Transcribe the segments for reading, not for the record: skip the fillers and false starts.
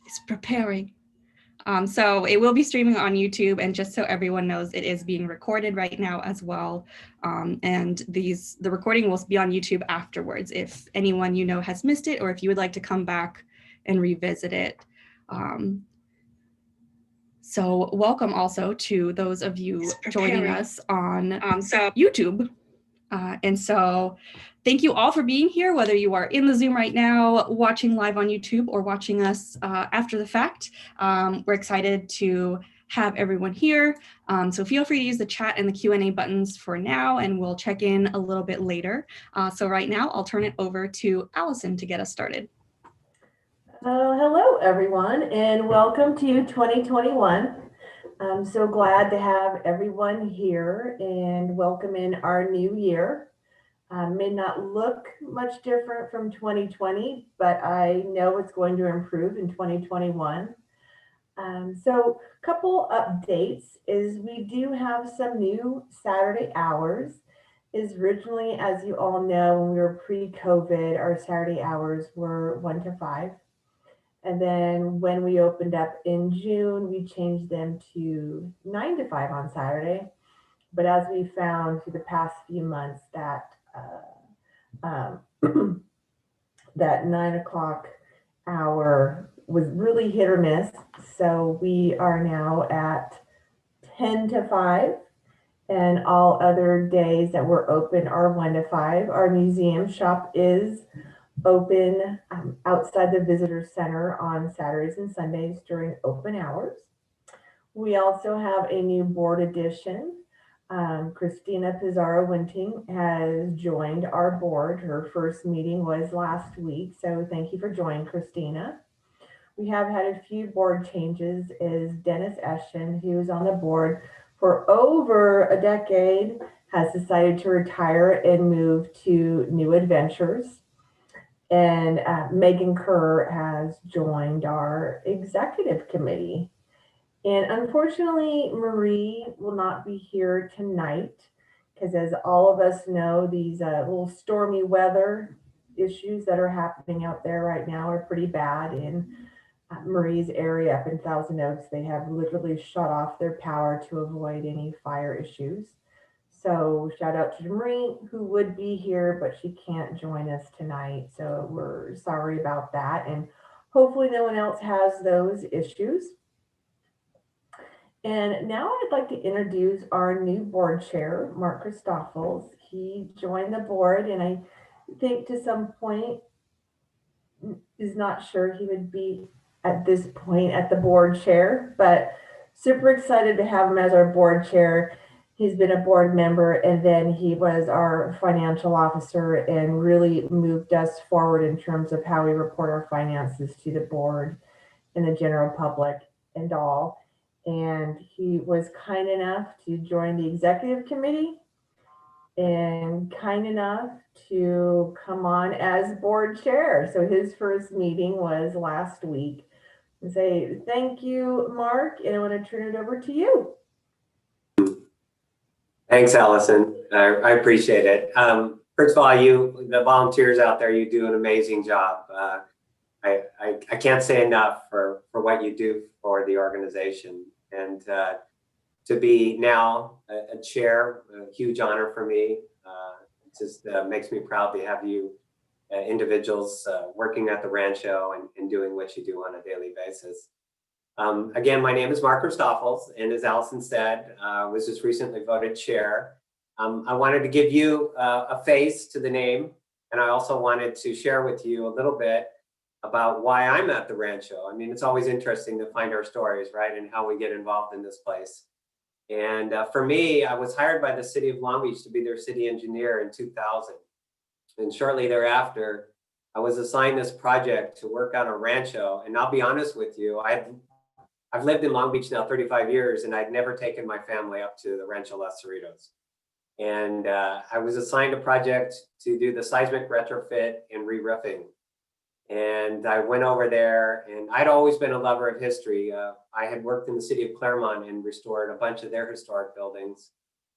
is preparing. So it will be streaming on YouTube, and just so everyone knows, it is being recorded right now as well. And the recording will be on YouTube afterwards if anyone you know has missed it, or if you would like to come back and revisit it. So welcome also to those of you joining us on YouTube. And so thank you all for being here, whether you are in the Zoom right now, watching live on YouTube, or watching us after the fact. We're excited to have everyone here. So feel free to use the chat and the Q&A buttons for now, and we'll check in a little bit later. So right now, I'll turn it over to Allison to get us started. Hello, everyone, and welcome to 2021. I'm so glad to have everyone here and welcome in our new year. May not look much different from 2020, but I know it's going to improve in 2021. So a couple updates is we do have some new Saturday hours. Is originally, as you all know, when we were pre-COVID, our Saturday hours were 1 to 5. And then when we opened up in June, we changed them to 9 to 5 on Saturday. But as we found through the past few months that that 9 o'clock hour was really hit or miss. So we are now at 10 to 5, and all other days that we're open are 1 to 5. Our museum shop is open outside the visitor center on Saturdays and Sundays during open hours. We also have a new board addition. Christina Pizarro-Winting has joined our board. Her first meeting was last week, so thank you for joining, Christina. We have had a few board changes. Is Dennis Eschen, who was on the board for over a decade, has decided to retire and move to new adventures. And Megan Kerr has joined our executive committee. And unfortunately, Marie will not be here tonight because, as all of us know, these little stormy weather issues that are happening out there right now are pretty bad. In Marie's area up in Thousand Oaks, they have literally shut off their power to avoid any fire issues. So shout out to Marie, who would be here, but she can't join us tonight. So we're sorry about that. And hopefully no one else has those issues. And now I'd like to introduce our new board chair, Mark Christophel. He joined the board, and I think to some point is not sure he would be at this point at the board chair, but super excited to have him as our board chair. He's been a board member, and then he was our financial officer and really moved us forward in terms of how we report our finances to the board and the general public and all. And he was kind enough to join the executive committee and kind enough to come on as board chair. So his first meeting was last week. And say thank you, Mark, and I want to turn it over to you. Thanks, Allison. I appreciate it. First of all, you, the volunteers out there, you do an amazing job. I can't say enough for what you do for the organization. And to be now a chair, a huge honor for me. It just makes me proud to have you individuals working at the Rancho and doing what you do on a daily basis. Again, my name is Mark Christophel, and as Allison said, was just recently voted chair. I wanted to give you a face to the name, and I also wanted to share with you a little bit about why I'm at the Rancho. I mean, it's always interesting to find our stories, right, and how we get involved in this place. And for me, I was hired by the city of Long Beach to be their city engineer in 2000. And shortly thereafter, I was assigned this project to work on a rancho. And I'll be honest with you, I've lived in Long Beach now 35 years, and I'd never taken my family up to the Rancho Los Cerritos. And I was assigned a project to do the seismic retrofit and re-roofing. And I went over there, and I'd always been a lover of history. I had worked in the city of Claremont and restored a bunch of their historic buildings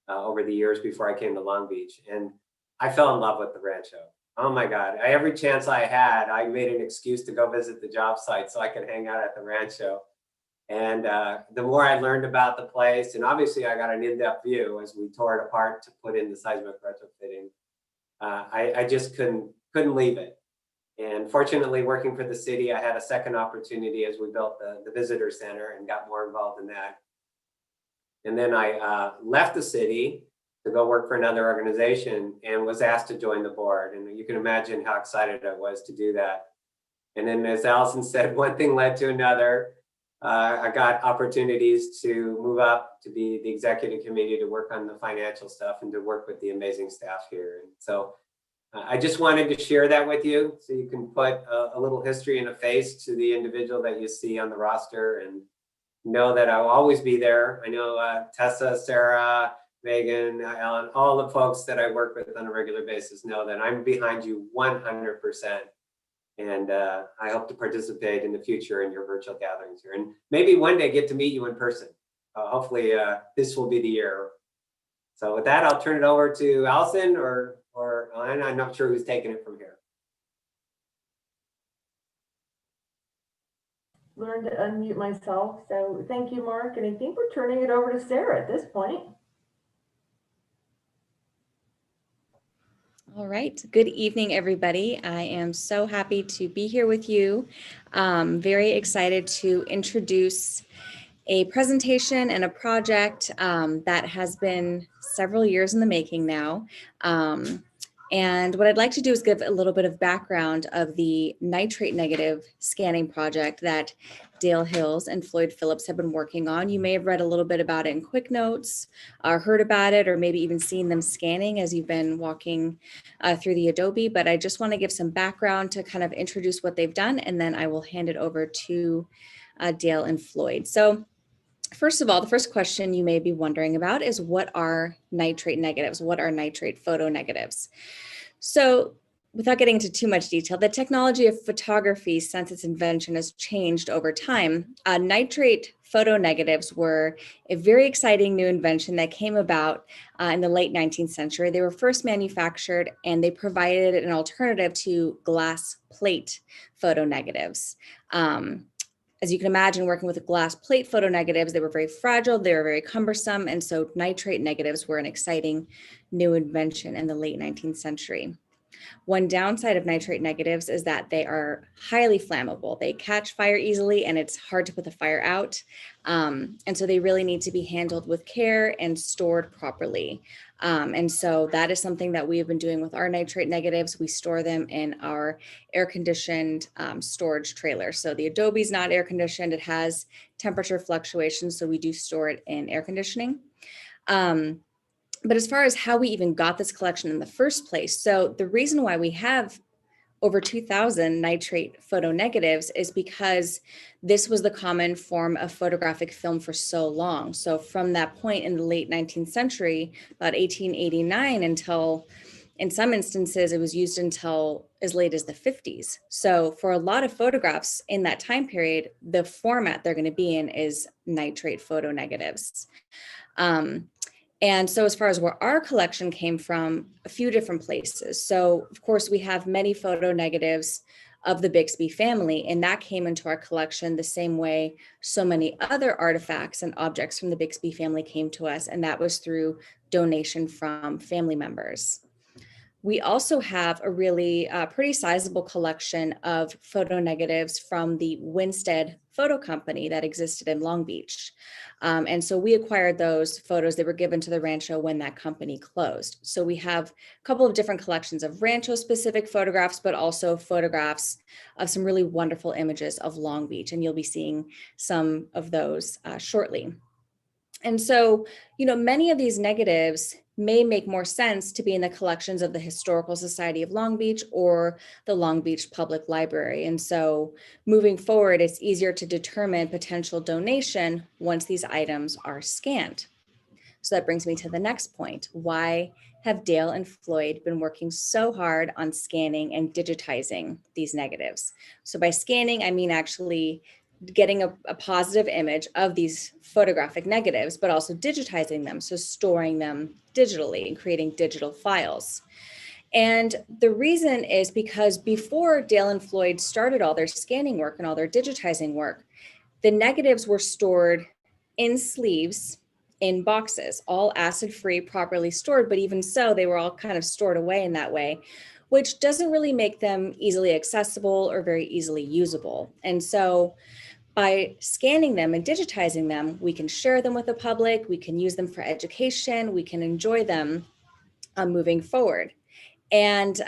over the years before I came to Long Beach. And I fell in love with the Rancho. Oh my God, every chance I had, I made an excuse to go visit the job site so I could hang out at the rancho. And the more I learned about the place, and obviously I got an in-depth view as we tore it apart to put in the seismic retrofitting, I just couldn't leave it. And fortunately, working for the city, I had a second opportunity as we built the visitor center and got more involved in that. And then I left the city to go work for another organization and was asked to join the board. And you can imagine how excited I was to do that. And then, as Allison said, one thing led to another. I got opportunities to move up to be the executive committee to work on the financial stuff and to work with the amazing staff here. And so I just wanted to share that with you so you can put a little history and a face to the individual that you see on the roster and know that I'll always be there. I know Tessa, Sarah, Megan, Ellen, all the folks that I work with on a regular basis know that I'm behind you 100%. And I hope to participate in the future in your virtual gatherings here. And maybe one day get to meet you in person. Hopefully this will be the year. So with that, I'll turn it over to Allison or I'm not sure who's taking it from here. Learned to unmute myself. So thank you, Mark. And I think we're turning it over to Sarah at this point. All right. Good evening, everybody. I am so happy to be here with you. Very excited to introduce a presentation and a project that has been several years in the making now. And what I'd like to do is give a little bit of background of the nitrate negative scanning project that Dale Hills and Floyd Phillips have been working on. You may have read a little bit about it in quick notes, or heard about it, or maybe even seen them scanning as you've been walking through the Adobe. But I just want to give some background to kind of introduce what they've done, and then I will hand it over to Dale and Floyd. So first of all, the first question you may be wondering about is, what are nitrate negatives? What are nitrate photonegatives? So without getting into too much detail, the technology of photography since its invention has changed over time. Nitrate photonegatives were a very exciting new invention that came about in the late 19th century. They were first manufactured and they provided an alternative to glass plate photonegatives. As you can imagine, working with glass plate photonegatives, they were very fragile, they were very cumbersome, and so nitrate negatives were an exciting new invention in the late 19th century. One downside of nitrate negatives is that they are highly flammable. They catch fire easily and it's hard to put the fire out. And so they really need to be handled with care and stored properly. And so that is something that we have been doing with our nitrate negatives. We store them in our air-conditioned storage trailer. So the Adobe is not air-conditioned. It has temperature fluctuations, so we do store it in air conditioning. But as far as how we even got this collection in the first place, so the reason why we have over 2,000 nitrate photonegatives is because this was the common form of photographic film for so long. So from that point in the late 19th century, about 1889, until in some instances, it was used until as late as the 50s. So for a lot of photographs in that time period, the format they're going to be in is nitrate photonegatives. And so as far as where our collection came from, a few different places. So of course, we have many photonegatives of the Bixby family, and that came into our collection the same way so many other artifacts and objects from the Bixby family came to us, and that was through donation from family members. We also have a really pretty sizable collection of photonegatives from the Windstead Photo Company that existed in Long Beach. And so we acquired those photos. They were given to the Rancho when that company closed. So we have a couple of different collections of Rancho specific photographs, but also photographs of some really wonderful images of Long Beach. And you'll be seeing some of those shortly. And so, many of these negatives may make more sense to be in the collections of the Historical Society of Long Beach or the Long Beach Public Library. And so moving forward, it's easier to determine potential donation once these items are scanned. So that brings me to the next point. Why have Dale and Floyd been working so hard on scanning and digitizing these negatives? So by scanning, I mean actually getting a positive image of these photographic negatives, but also digitizing them, so storing them digitally and creating digital files. And the reason is because before Dale and Floyd started all their scanning work and all their digitizing work, the negatives were stored in sleeves in boxes, all acid-free, properly stored, but even so, they were all kind of stored away in that way, which doesn't really make them easily accessible or very easily usable. And so by scanning them and digitizing them, we can share them with the public, we can use them for education, we can enjoy them moving forward. And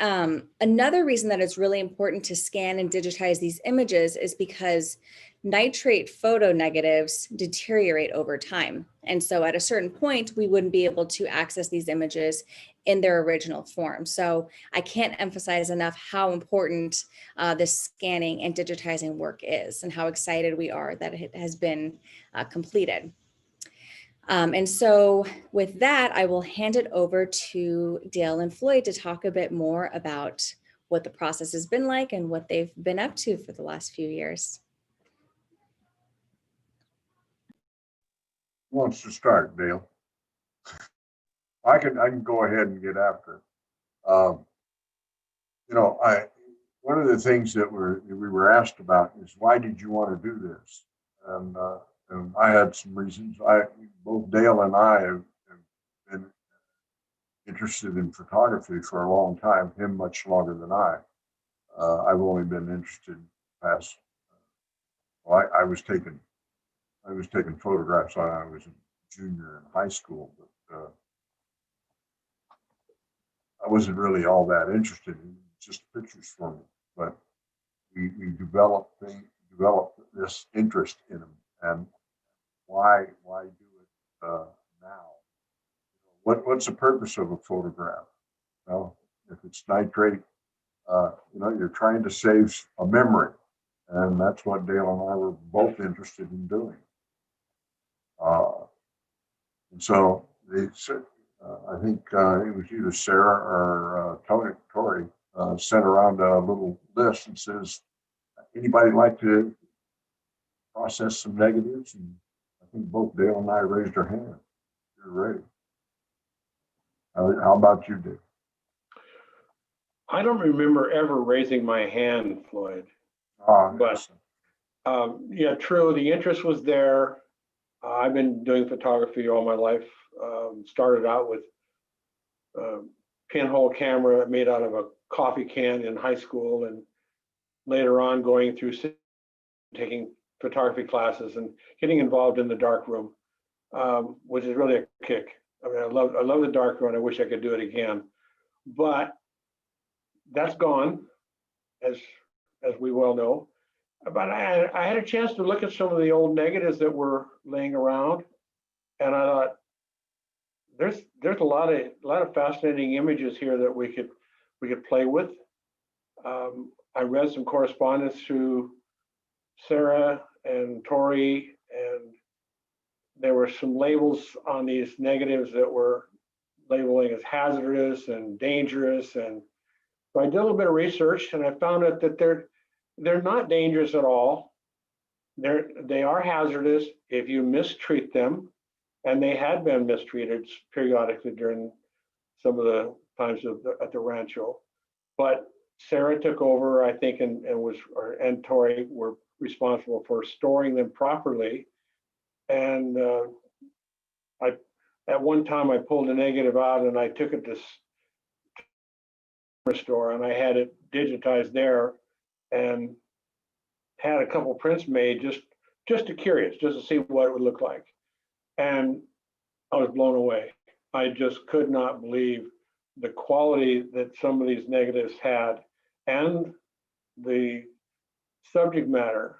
another reason that it's really important to scan and digitize these images is because nitrate photo negatives deteriorate over time. And so at a certain point, we wouldn't be able to access these images in their original form. So I can't emphasize enough how important this scanning and digitizing work is and how excited we are that it has been completed. And so with that, I will hand it over to Dale and Floyd to talk a bit more about what the process has been like and what they've been up to for the last few years. Who wants to start, Dale? I can go ahead and get after it. One of the things that we were asked about is, why did you want to do this? And I had some reasons. Both Dale and I have been interested in photography for a long time, him much longer than I. I've only been interested past, I was taking photographs when I was a junior in high school, but I wasn't really all that interested in just pictures for me. But we developed this interest in them. And why do it now? What's the purpose of a photograph? Well, if it's nitrate, you're trying to save a memory, and that's what Dale and I were both interested in doing. And so I think it was either Sarah or Tori sent around a little list and says, anybody like to process some negatives? And I think both Dale and I raised our hand. You're ready. How about you, Dale? I don't remember ever raising my hand, Floyd. But yeah, true. The interest was there. I've been doing photography all my life. Started out with a pinhole camera made out of a coffee can in high school, and later on going through taking photography classes and getting involved in the darkroom, which is really a kick. I mean, I love the darkroom. I wish I could do it again, but that's gone, as we well know. But I had a chance to look at some of the old negatives that were laying around, and I thought, there's a lot of fascinating images here that we could play with. I read some correspondence through Sarah and Tori, and there were some labels on these negatives that were labeling as hazardous and dangerous. And so I did a little bit of research, and I found out that they're not dangerous at all. They are hazardous if you mistreat them, and they had been mistreated periodically during some of the times at the rancho. But Sarah took over, I think, and Tori were responsible for storing them properly. And at one time I pulled a negative out and I took it to the store, and I had it digitized there, and had a couple prints made just to see what it would look like. And I was blown away. I just could not believe the quality that some of these negatives had, and the subject matter.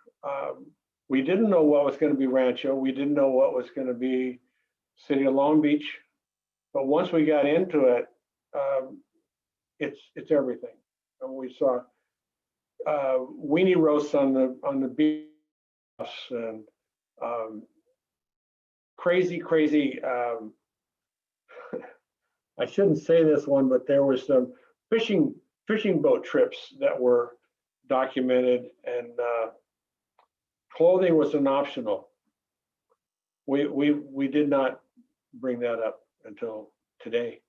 We didn't know what was going to be rancho. We didn't know what was going to be City of Long Beach. But once we got into it, it's everything. And we saw weenie roasts on the beach, and crazy. I shouldn't say this one, but there was some fishing boat trips that were documented, and clothing was an optional. We did not bring that up until today,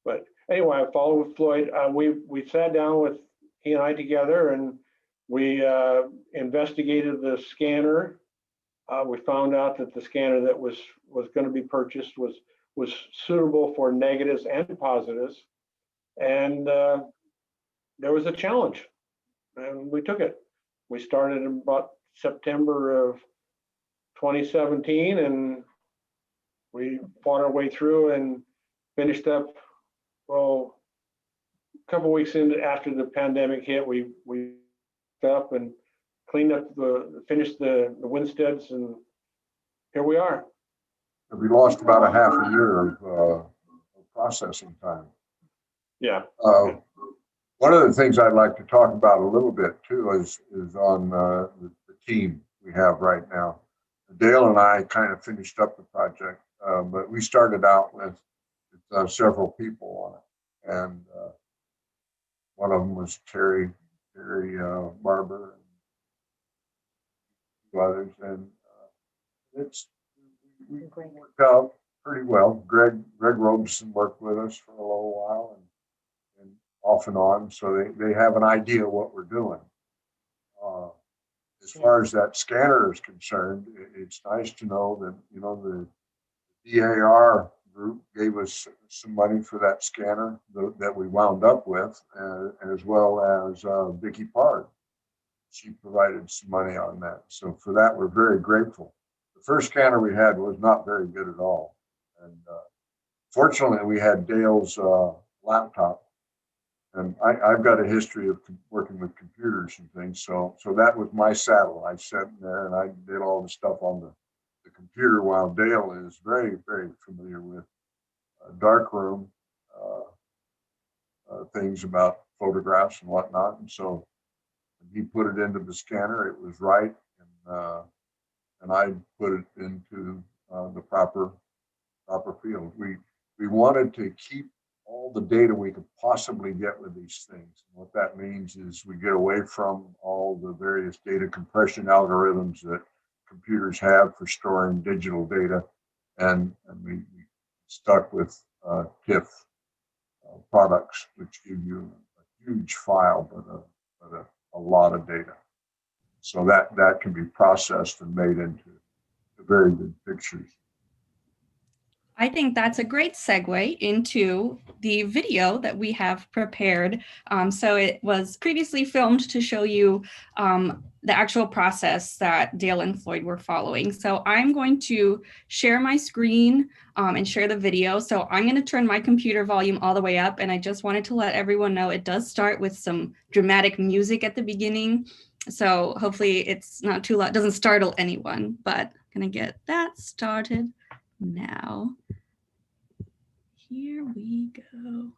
but anyway, I followed with Floyd. We sat down with he and I together, and we investigated the scanner. We found out that the scanner that was going to be purchased was suitable for negatives and positives, and there was a challenge, and we took it. We started in about September of 2017, and we fought our way through and finished up. Well, a couple of weeks after the pandemic hit, we up and cleaned up finished the Windsteads, and here we are. We lost about a half a year of processing time. Yeah. One of the things I'd like to talk about a little bit too is on the team we have right now. Dale and I kind of finished up the project, but we started out with several people on it, and one of them was Terry Barber, and two others, and we worked out pretty well. Greg Robeson worked with us for a little while, and off and on, so they have an idea what we're doing. As far as that scanner is concerned, it's nice to know that, you know, the DAR group gave us some money for that scanner that we wound up with, as well as Vicki Pard. She provided some money on that. So for that, we're very grateful. The first scanner we had was not very good at all. And fortunately, we had Dale's laptop. And I've got a history of working with computers and things. So that was my saddle. I sat in there and I did all the stuff on the computer, while Dale is very, very familiar with darkroom things about photographs and whatnot. And so he put it into the scanner. It was right. And I put it into the proper field. We wanted to keep all the data we could possibly get with these things. And what that means is we get away from all the various data compression algorithms that computers have for storing digital data, and we stuck with TIFF products, which give you a huge file, but a lot of data. So that can be processed and made into very good pictures. I think that's a great segue into the video that we have prepared. So it was previously filmed to show you the actual process that Dale and Floyd were following. So I'm going to share my screen and share the video. So I'm going to turn my computer volume all the way up. And I just wanted to let everyone know it does start with some dramatic music at the beginning. So hopefully it's not too loud, doesn't startle anyone, but I'm going to get that started now. Here we go.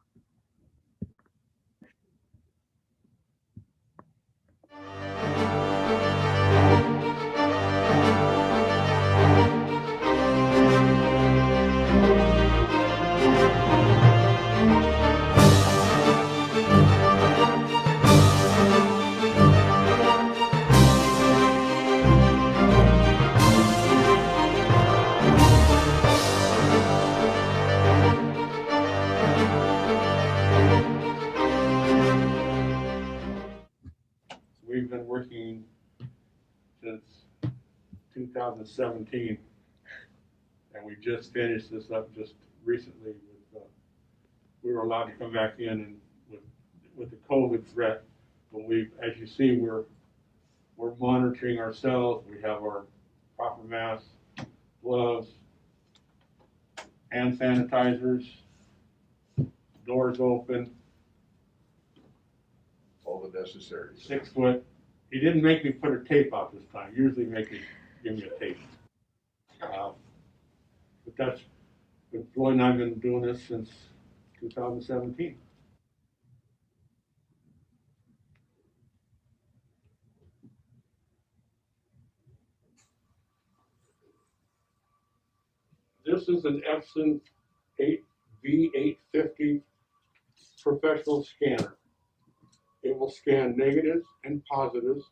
We've been working since 2017, and we just finished this up just recently. We were allowed to come back in and with the COVID threat, but as you see, we're monitoring ourselves. We have our proper masks, gloves, hand sanitizers, doors open. All the necessary. 6 foot. He didn't make me put a tape out this time. Usually give me a tape. But Floyd and I have been doing this since 2017. This is an Epson V850 professional scanner. It will scan negatives and positives.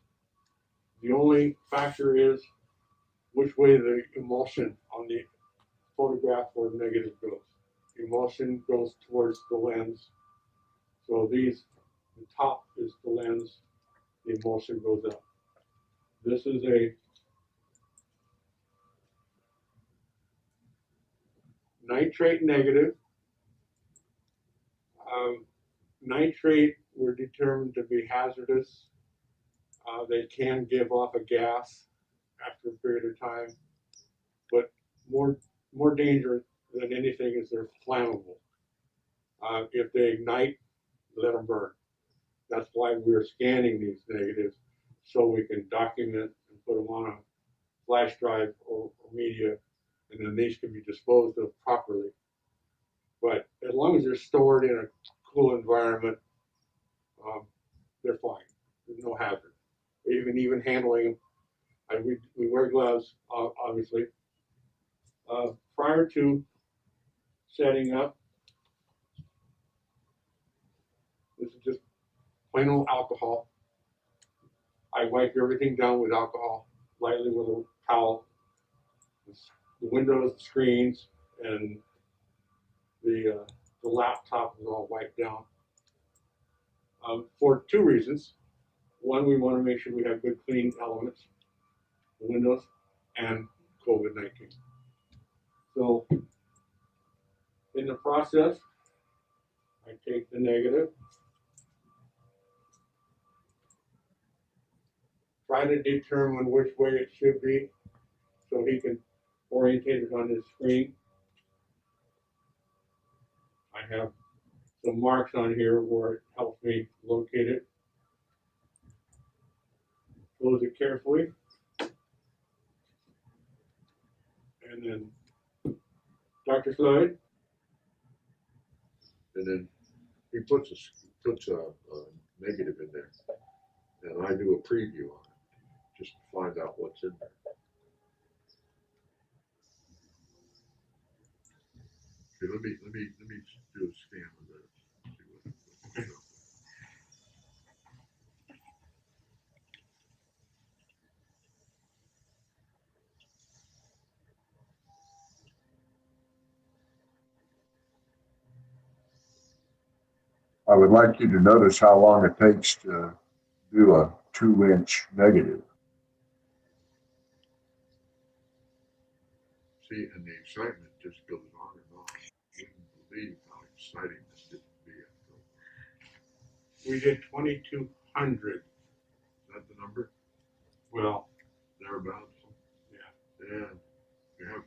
The only factor is which way the emulsion on the photograph or negative goes. emulsion goes towards the lens. So the top is the lens, the emulsion goes up. This is a nitrate negative. Nitrate were determined to be hazardous. They can give off a gas after a period of time, but more dangerous than anything is they're flammable. If they ignite, let them burn. That's why we're scanning these negatives, so we can document and put them on a flash drive or media, and then these can be disposed of properly. But as long as they're stored in a cool environment, they're fine. There's no hazard. Even handling them, we wear gloves, obviously. Prior to setting up, this is just plain old alcohol. I wipe everything down with alcohol, lightly with a towel. The windows, the screens, and the laptop is all wiped down. For two reasons. One, we want to make sure we have good clean elements, the windows, and COVID-19. So in the process, I take the negative, try to determine which way it should be so he can orientate it on his screen. I have some marks on here where it helps me locate it. Close it carefully. And then Dr. Floyd. And then he puts a negative in there, and I do a preview on it just to find out what's in there. Okay, let me do a scan of this. See what I would like you to notice how long it takes to do a 2-inch negative. See, and the excitement just goes on and on. You wouldn't believe how exciting this gets to be. We did 2,200. Is that the number? Well, Thereabouts? yeah. Yeah. We have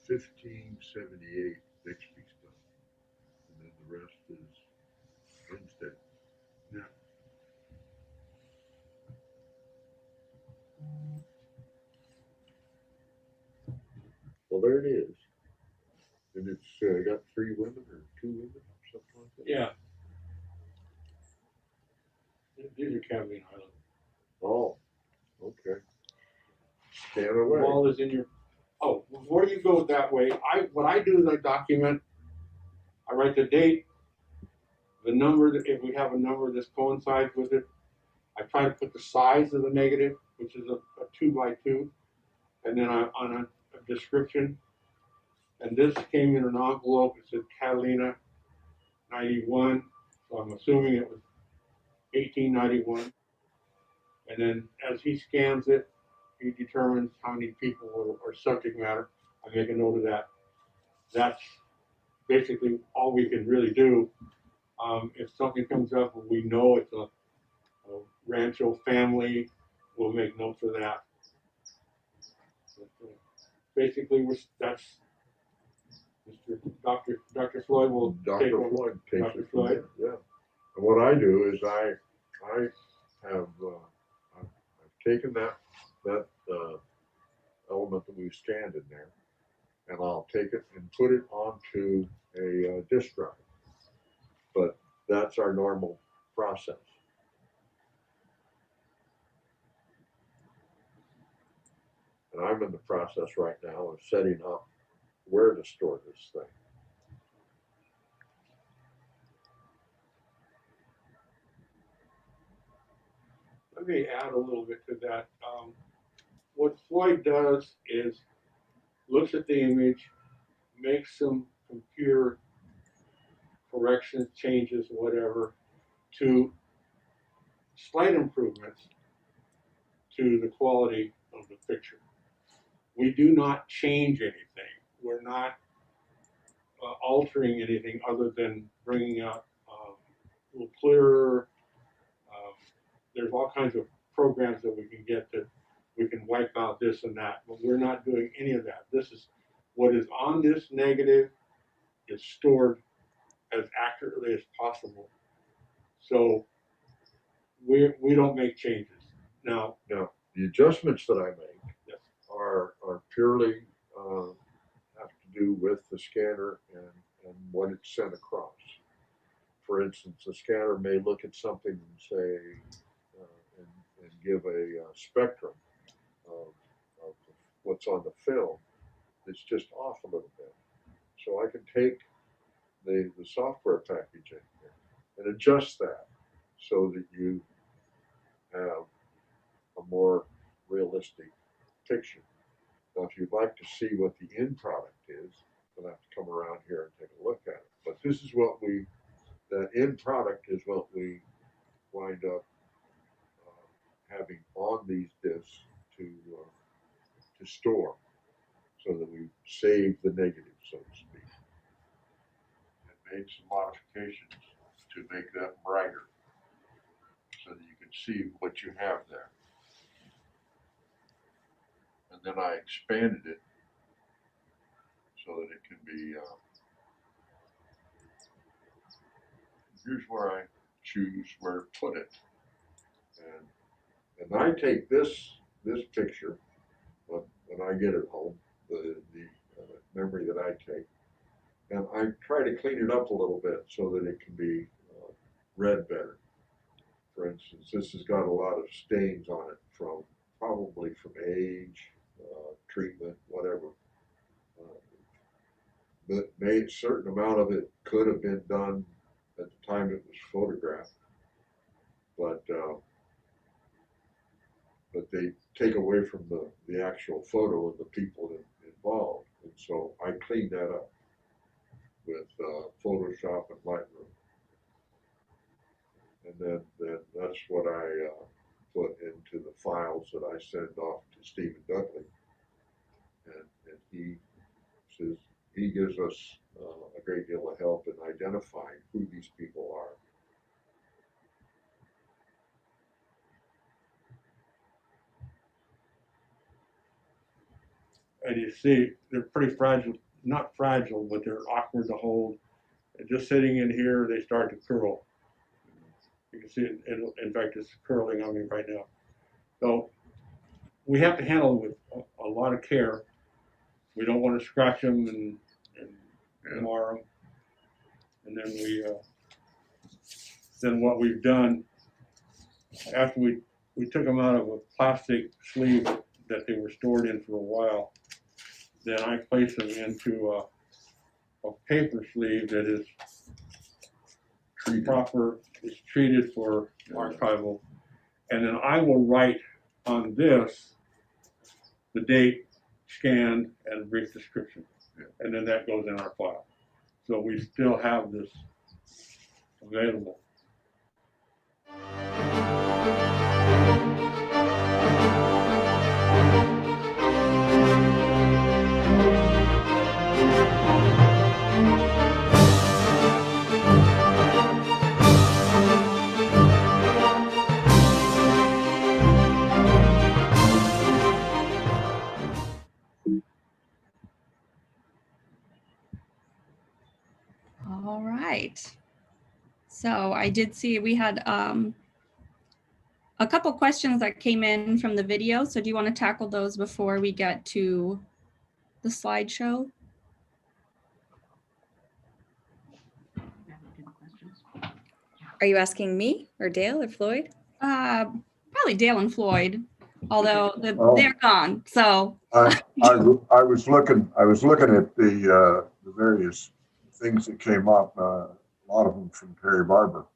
1578 Bixby stuff. And then the rest is Windstead. Yeah. Well, there it is. And it's got 3 women or 2 women or something like that. Yeah. These are Caribbean Islands. Oh, okay. Scan away. The ball is in your. Oh, before you go that way, what I do is I document. I write the date, the number. If we have a number that coincides with it, I try to put the size of the negative, which is a 2x2, and then on a description. And this came in an envelope. It said Catalina 91, so I'm assuming it was 1891. And then as he scans it, he determines how many people or subject matter. I make a note of that. That's basically all we can really do. If something comes up and we know it's a Rancho family, we'll make notes of that. But, basically, that's Dr. Floyd will Dr. take over. Floyd takes Dr. it from Floyd. there, yeah. And what I do is I have I've taken that element that we scanned in there, and I'll take it and put it onto a disk drive. But that's our normal process. And I'm in the process right now of setting up where to store this thing. Let me add a little bit to that. What Floyd does is looks at the image, make some computer corrections, changes, whatever, to slight improvements to the quality of the picture. We do not change anything. We're not altering anything other than bringing out a little clearer. There's all kinds of programs that we can get that we can wipe out this and that, but we're not doing any of that. This is what is on this negative is stored as accurately as possible. So we don't make changes. Now, the adjustments that I make yes, are purely have to do with the scanner and what it's sent across. For instance, the scanner may look at something and say, and give a spectrum of what's on the film. It's just off a little bit. So I can take the software package in here and adjust that so that you have a more realistic picture. Now, if you'd like to see what the end product is, you'll have to come around here and take a look at it. But this is what that end product is what we wind up having on these discs to store, so that we save the negative, so to speak, and made some modifications to make that brighter so that you can see what you have there. And then I expanded it so that it can be, here's where I choose where to put it. And I take this picture when I get it home, the memory that I take, and I try to clean it up a little bit so that it can be read better. For instance, this has got a lot of stains on it probably from age, treatment, whatever. But a certain amount of it could have been done at the time it was photographed, but they take away from the actual photo and the people involved. And so I cleaned that up with Photoshop and Lightroom. And then that's what I put into the files that I send off to Stephen Dudley. And he says he gives us a great deal of help in identifying who these people are. and you see they're pretty fragile, not fragile, but they're awkward to hold. And just sitting in here, they start to curl. You can see it, in fact, it's curling on me right now. So we have to handle it with a lot of care. We don't want to scratch them and mar them. And then then what we've done, after we took them out of a plastic sleeve that they were stored in for a while, then I placed them into a paper sleeve that is proper, is treated for archival. And then I will write on this the date, scanned, and a brief description. And then that goes in our file. So we still have this available. All right. So I did see we had a couple questions that came in from the video. So do you want to tackle those before we get to the slideshow? Are you asking me or Dale or Floyd? Probably Dale and Floyd, although they're gone. So I was looking at the various things that came up. A lot of them from Terry Barber,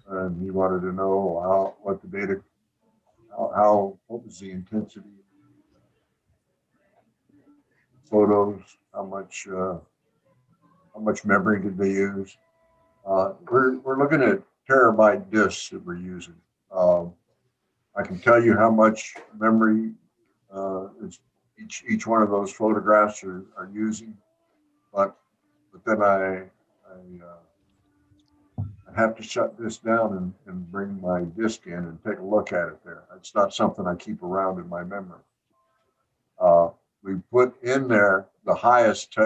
and he wanted to know what the data, what was the intensity of photos, how much how much memory did they use? We're looking at terabyte disks that we're using. I can tell you how much memory each one of those photographs are using, but then I have to shut this down and bring my disk in and take a look at it there. It's not something I keep around in my memory. We put in there the highest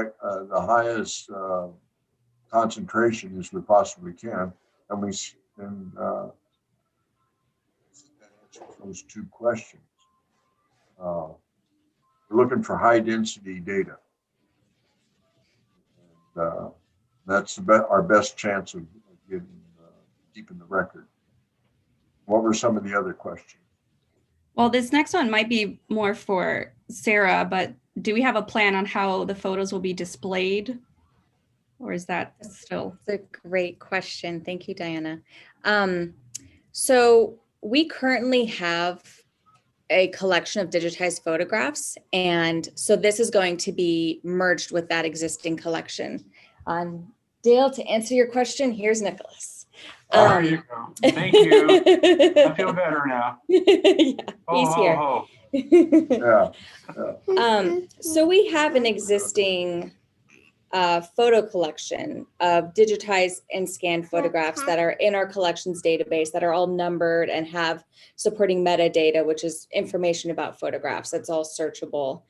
concentration as we possibly can, and answers those two questions. We're looking for high density data. And, that's our best chance of getting keeping the record. What were some of the other questions? Well, this next one might be more for Sarah, but do we have a plan on how the photos will be displayed? Or is that still? That's a great question. Thank you, Diana. So we currently have a collection of digitized photographs. And so this is going to be merged with that existing collection. Dale, to answer your question, here's Nicholas. There you go. Thank you. I feel better now. Yeah, he's here. Yeah. So we have an existing photo collection of digitized and scanned photographs that are in our collections database that are all numbered and have supporting metadata, which is information about photographs. That's all searchable.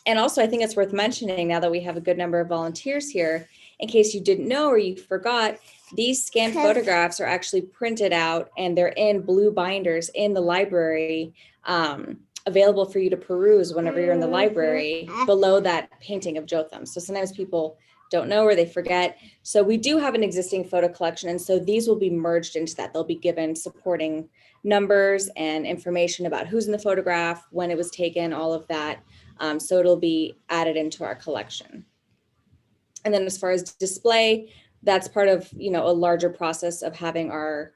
And also, I think it's worth mentioning now that we have a good number of volunteers here, in case you didn't know or you forgot, these scanned photographs are actually printed out and they're in blue binders in the library, available for you to peruse whenever you're in the library below that painting of Jotham. So sometimes people don't know or they forget. So we do have an existing photo collection. And so these will be merged into that. They'll be given supporting numbers and information about who's in the photograph, when it was taken, all of that. So it'll be added into our collection. And then as far as display, that's part of, a larger process of having our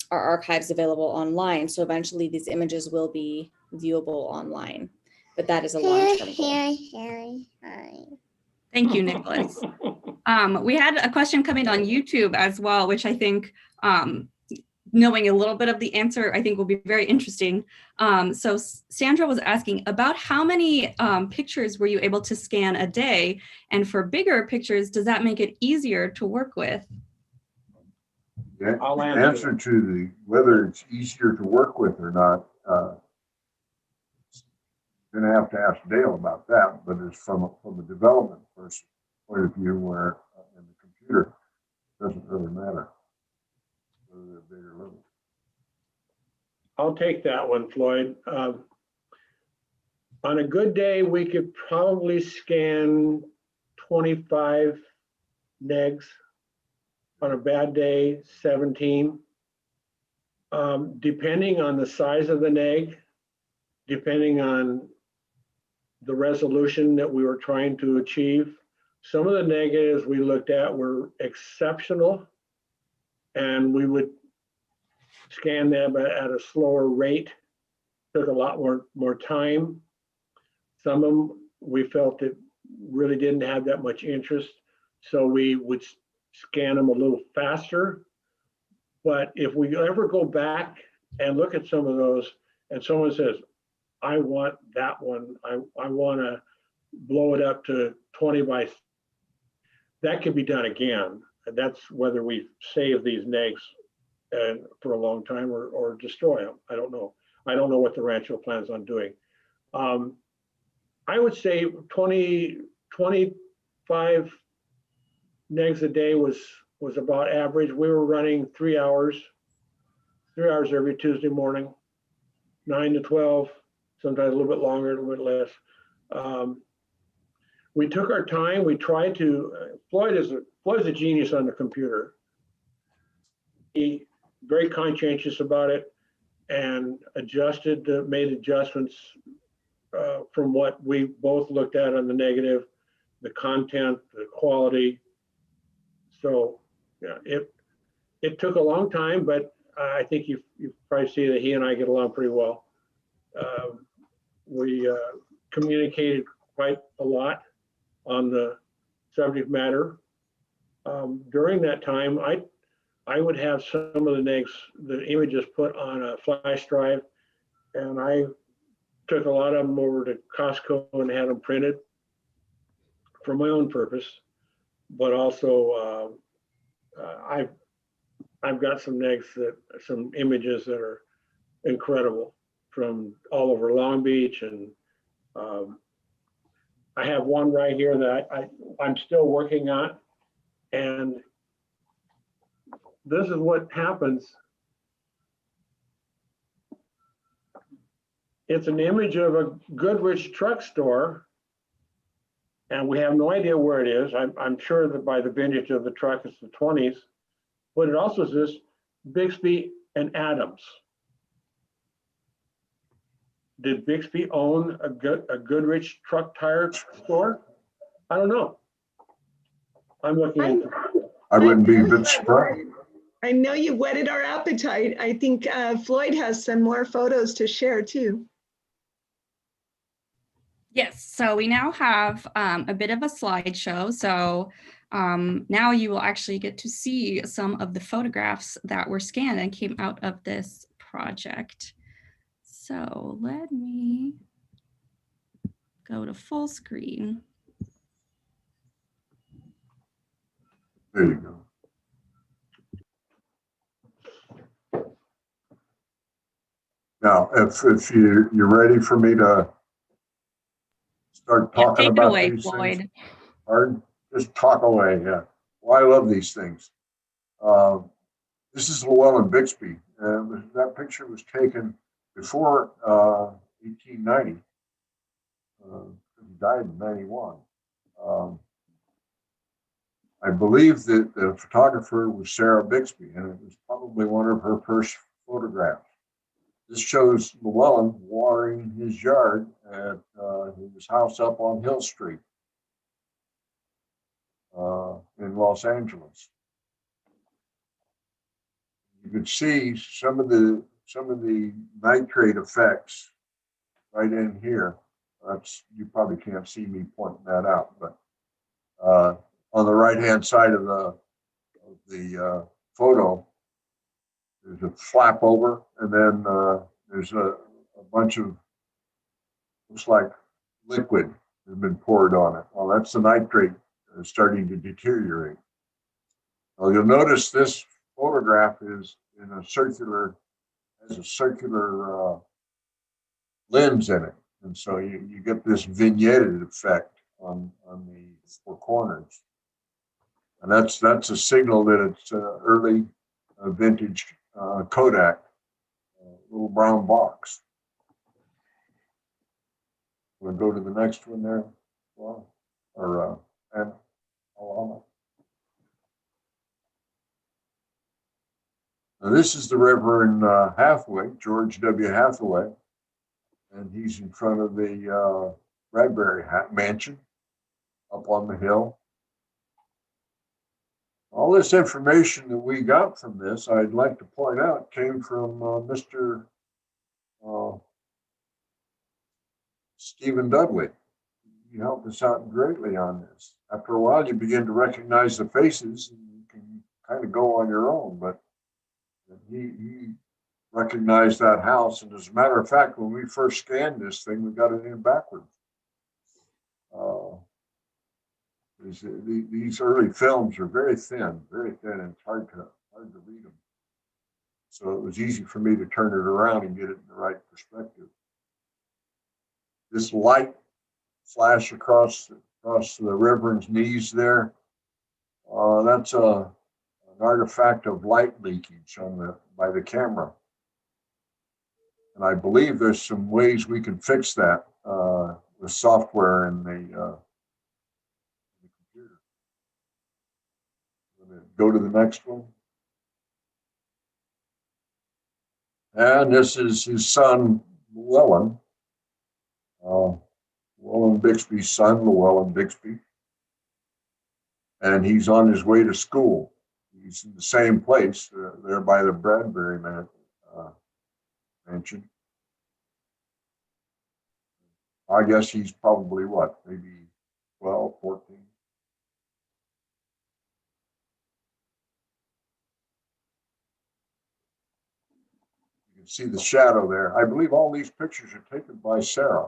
archives available online. So eventually these images will be viewable online, but that is a long-term goal. Thank you, Nicholas. We had a question coming on YouTube as well, which I think knowing a little bit of the answer, I think will be very interesting. So Sandra was asking about how many pictures were you able to scan a day? And for bigger pictures, does that make it easier to work with? I'll answer to whether it's easier to work with or not. Gonna have to ask Dale about that, but it's from a development person point of view, where in the computer it doesn't really matter whether they're big or little. I'll take that one, Floyd. On a good day, we could probably scan 25 negs. On a bad day, 17. Depending on the size of the neg, depending on the resolution that we were trying to achieve. Some of the negatives we looked at were exceptional, and we would scan them at a slower rate. Took a lot more time. Some of them we felt it really didn't have that much interest, so we would scan them a little faster. But if we ever go back and look at some of those and someone says, I want that one, I want to blow it up to 20 by, that could be done again. And that's whether we save these negs for a long time or destroy them. I don't know. I don't know what the rancho plans on doing. I would say 25 negs a day was about average. We were running 3 hours every Tuesday morning, 9 to 12, sometimes a little bit longer, a little bit less. We took our time. We tried to, Floyd's a genius on the computer. He very conscientious about it and made adjustments from what we both looked at on the negative, the content, the quality. So yeah, it took a long time, but I think you probably see that he and I get along pretty well. We communicated quite a lot on the subject matter. During that time, I would have some of the images put on a flash drive, and I took a lot of them over to Costco and had them printed for my own purpose. But also, I've got some images that are incredible from all over Long Beach, and I have one right here that I'm still working on, and this is what happens. It's an image of a Goodrich truck store, and we have no idea where it is. I'm sure that by the vintage of the truck, it's the 20s, but it also says Bixby and Adams. Did Bixby own a Goodrich truck tire store? I don't know. I'm looking into it. I wouldn't be a bit surprised. I know you whetted our appetite. I think Floyd has some more photos to share too. Yes, so we now have a bit of a slideshow. So now you will actually get to see some of the photographs that were scanned and came out of this project. So let me go to full screen. There you go. Now, if you're ready for me to start talking take about it away, these Floyd. things, or just talk away. Yeah. Well, I love these things. This is Llewellyn Bixby. That picture was taken before 1890. He died in 91. I believe that the photographer was Sarah Bixby, and it was probably one of her first photographs. This shows Llewellyn watering his yard at his house up on Hill Street in Los Angeles. You could see some of the nitrate effects right in here. You probably can't see me pointing that out, but on the right-hand side of the photo, there's a flap over, and then there's a bunch of, looks like liquid has been poured on it. Well, that's the nitrate starting to deteriorate. Well, you'll notice this photograph is in has a circular lens in it. And so you get this vignetted effect on the four corners. And that's a signal that it's early vintage Kodak, little brown box. We'll go to the next one there. Well, or and Alana. Now this is the Reverend Hathaway, George W. Hathaway, and he's in front of the Bradbury mansion up on the hill. All this information that we got from this, I'd like to point out, came from Mr. Stephen Dudley. He helped us out greatly on this. After a while, you begin to recognize the faces, and you can kind of go on your own. But he recognized that house, and as a matter of fact, when we first scanned this thing, we got it in backwards. These early films are very thin, and it's hard to read them. So it was easy for me to turn it around and get it in the right perspective. This light flash across the Reverend's knees there, that's an artifact of light leakage by the camera. And I believe there's some ways we can fix that with software in the computer. Go to the next one. And this is his son, Llewellyn. Llewellyn Bixby's son, Llewellyn Bixby. And he's on his way to school. He's in the same place there by the Bradbury mansion. I guess he's probably what, maybe 12, 14. You can see the shadow there. I believe all these pictures are taken by Sarah.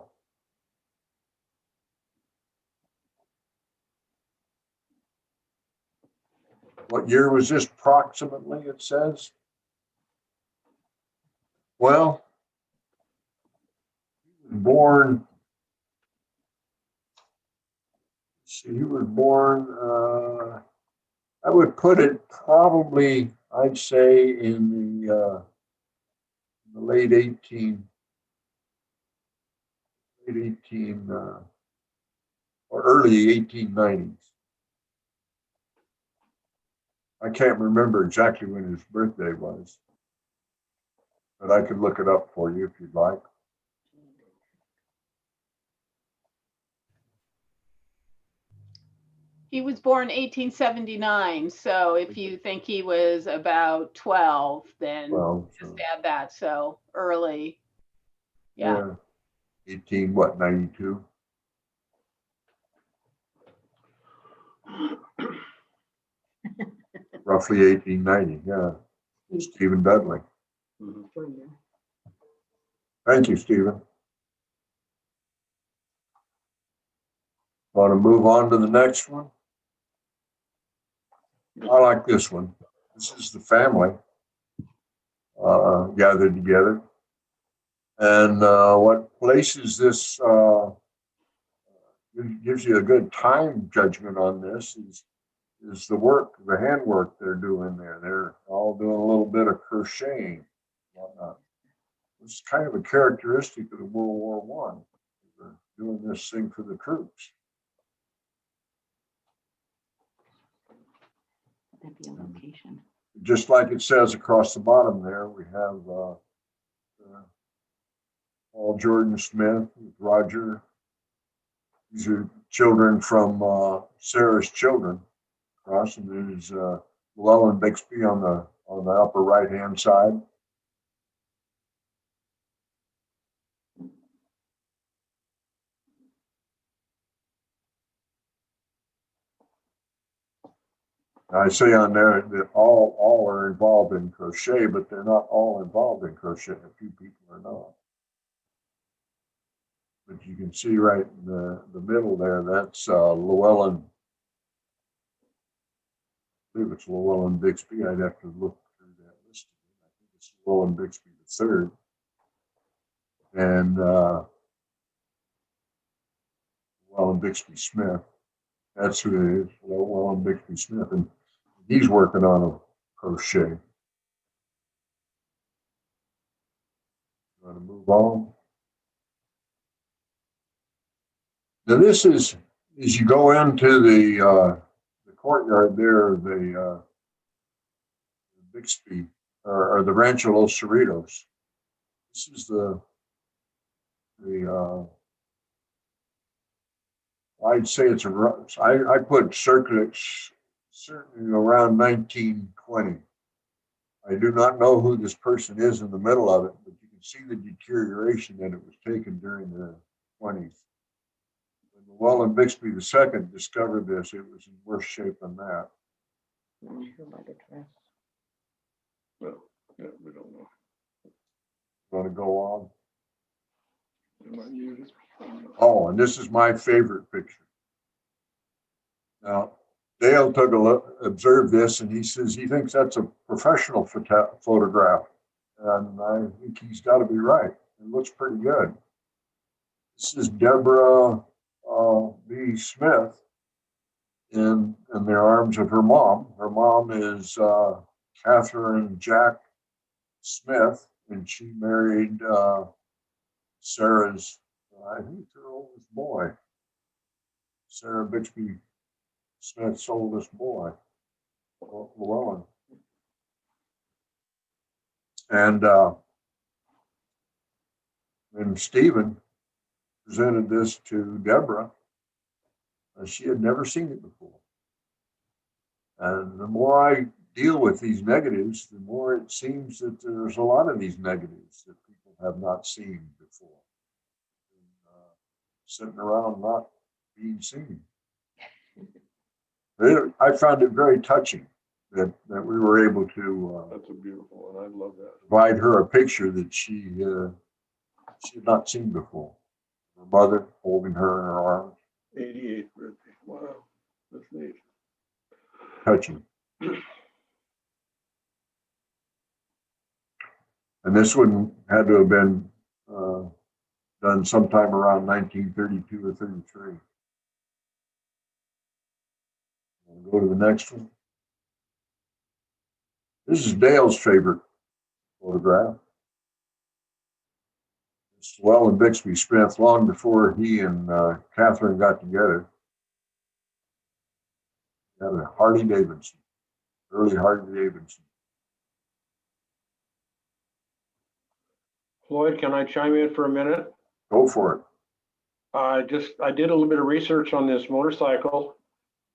What year was this approximately, it says? Well, born, see, he was born, I would put it probably, I'd say in the late 18, or early 1890s. I can't remember exactly when his birthday was, but I could look it up for you if you'd like. He was born 1879. So if you think he was about 12, then just add that. So early. Yeah. 18, what, 92? Roughly 1890, yeah. Stephen Dudley. Thank you, Stephen. Want to move on to the next one? I like this one. This is the family gathered together. And what places this, gives you a good time judgment on this is the work, the handwork they're doing there. They're all doing a little bit of crocheting and whatnot. It's kind of a characteristic of the World War I. They're doing this thing for the troops. That'd be a location. Just like it says across the bottom there, we have Paul Jordan Smith, Roger. These are children from Sarah's children. Across, and there's Llewellyn Bixby on the upper right hand side. I say on there that all are involved in crochet, but they're not all involved in crochet. A few people are not. But you can see right in the middle there, that's Llewellyn. I believe it's Llewellyn Bixby. I'd have to look through that list. I think it's Llewellyn Bixby III. And Llewellyn Bixby Smith. That's who it is, Llewellyn Bixby Smith. And he's working on a crochet. You want to move on? Now this is, as you go into the courtyard there, the Bixby, or the Rancho Los Cerritos. This is I'd say it's I put certainly around 1920. I do not know who this person is in the middle of it, but you can see the deterioration that it was taken during the 20s. When Llewellyn Bixby II discovered this, it was in worse shape than that. Not sure about the dress. Well, yeah, we don't know. Want to go on? Oh, and this is my favorite picture. Now, Dale took a look, observed this, and he says he thinks that's a professional photograph. And I think he's got to be right. It looks pretty good. This is Deborah B. Smith in the arms of her mom. Her mom is Catherine Jack Smith, and she married Sarah's, I think, her oldest boy. Sarah Bixby Smith's oldest boy, Llewellyn. And Stephen presented this to Deborah. She had never seen it before. And the more I deal with these negatives, the more it seems that there's a lot of these negatives that people have not seen before. And, sitting around not being seen. I found it very touching. that we were able to That's a beautiful one. I love that. provide her a picture that she had not seen before. Her mother holding her in her arms. 88th birthday. Wow, that's neat. Touching. And this one had to have been done sometime around 1932 or 33. We'll go to the next one. This is Dale's favorite photograph. It's Llewellyn Bixby Smith, long before he and Catherine got together. Had a Harley Davidson, early Harley Davidson. Floyd, can I chime in for a minute? Go for it. I did a little bit of research on this motorcycle,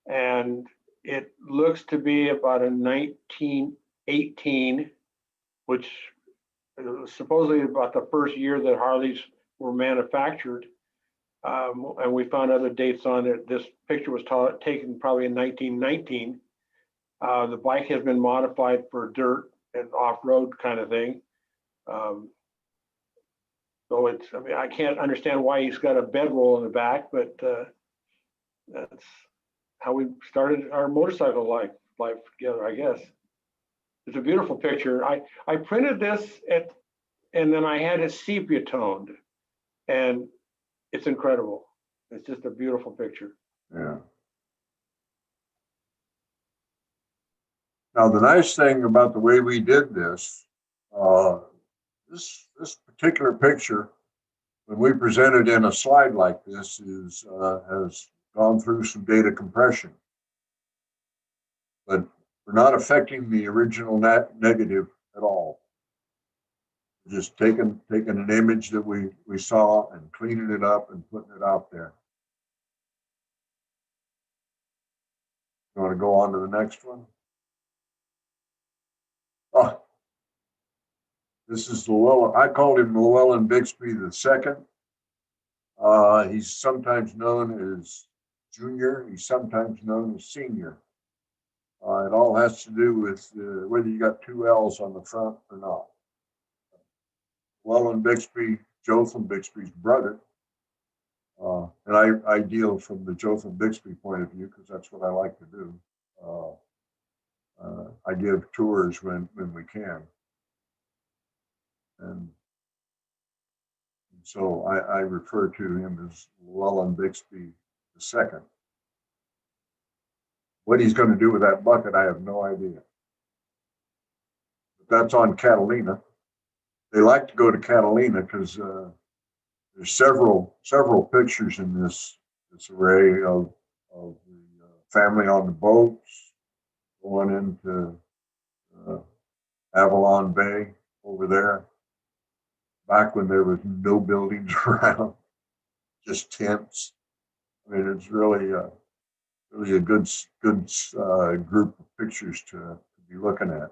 and it looks to be about a 1918, which is supposedly about the first year that Harleys were manufactured. And we found other dates on it. This picture was taken probably in 1919. The bike has been modified for dirt and off-road kind of thing. So it's, I mean, I can't understand why he's got a bedroll in the back, but that's how we started our motorcycle life together, I guess. It's a beautiful picture. I printed this and then I had it sepia toned, and it's incredible. It's just a beautiful picture. Yeah. Now, the nice thing about the way we did this, this particular picture, when we present it in a slide like this, has gone through some data compression. But we're not affecting the original negative at all. We're just taking an image that we saw and cleaning it up and putting it out there. You want to go on to the next one? Oh, this is Llewellyn. I called him Llewellyn Bixby II. He's sometimes known as junior. He's sometimes known as senior. It all has to do with whether you got two L's on the front or not. Llewellyn Bixby, Jotham Bixby's brother. And I deal from the Jotham Bixby point of view because that's what I like to do. I give tours when we can. And so I refer to him as Llewellyn Bixby II. What he's going to do with that bucket, I have no idea. But that's on Catalina. They like to go to Catalina because there's several pictures in this array of the family on the boats going into Avalon Bay over there, back when there was no buildings around, just tents. I mean, it's really a good group of pictures to be looking at.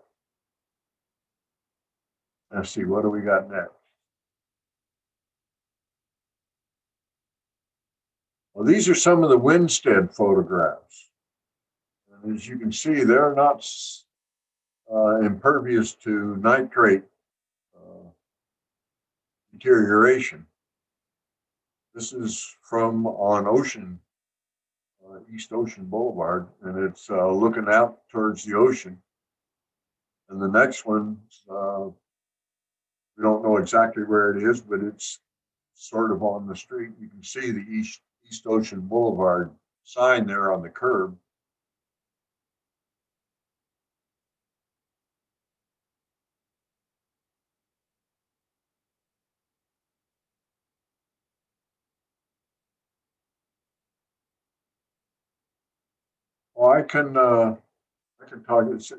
Let's see, what do we got next? Well, these are some of the Windstead photographs. And as you can see, they're not impervious to nitrate deterioration. This is from on East Ocean Boulevard, and it's looking out towards the ocean. And the next one, we don't know exactly where it is, but it's sort of on the street. You can see the East Ocean Boulevard sign there on the curb. Well, I can talk.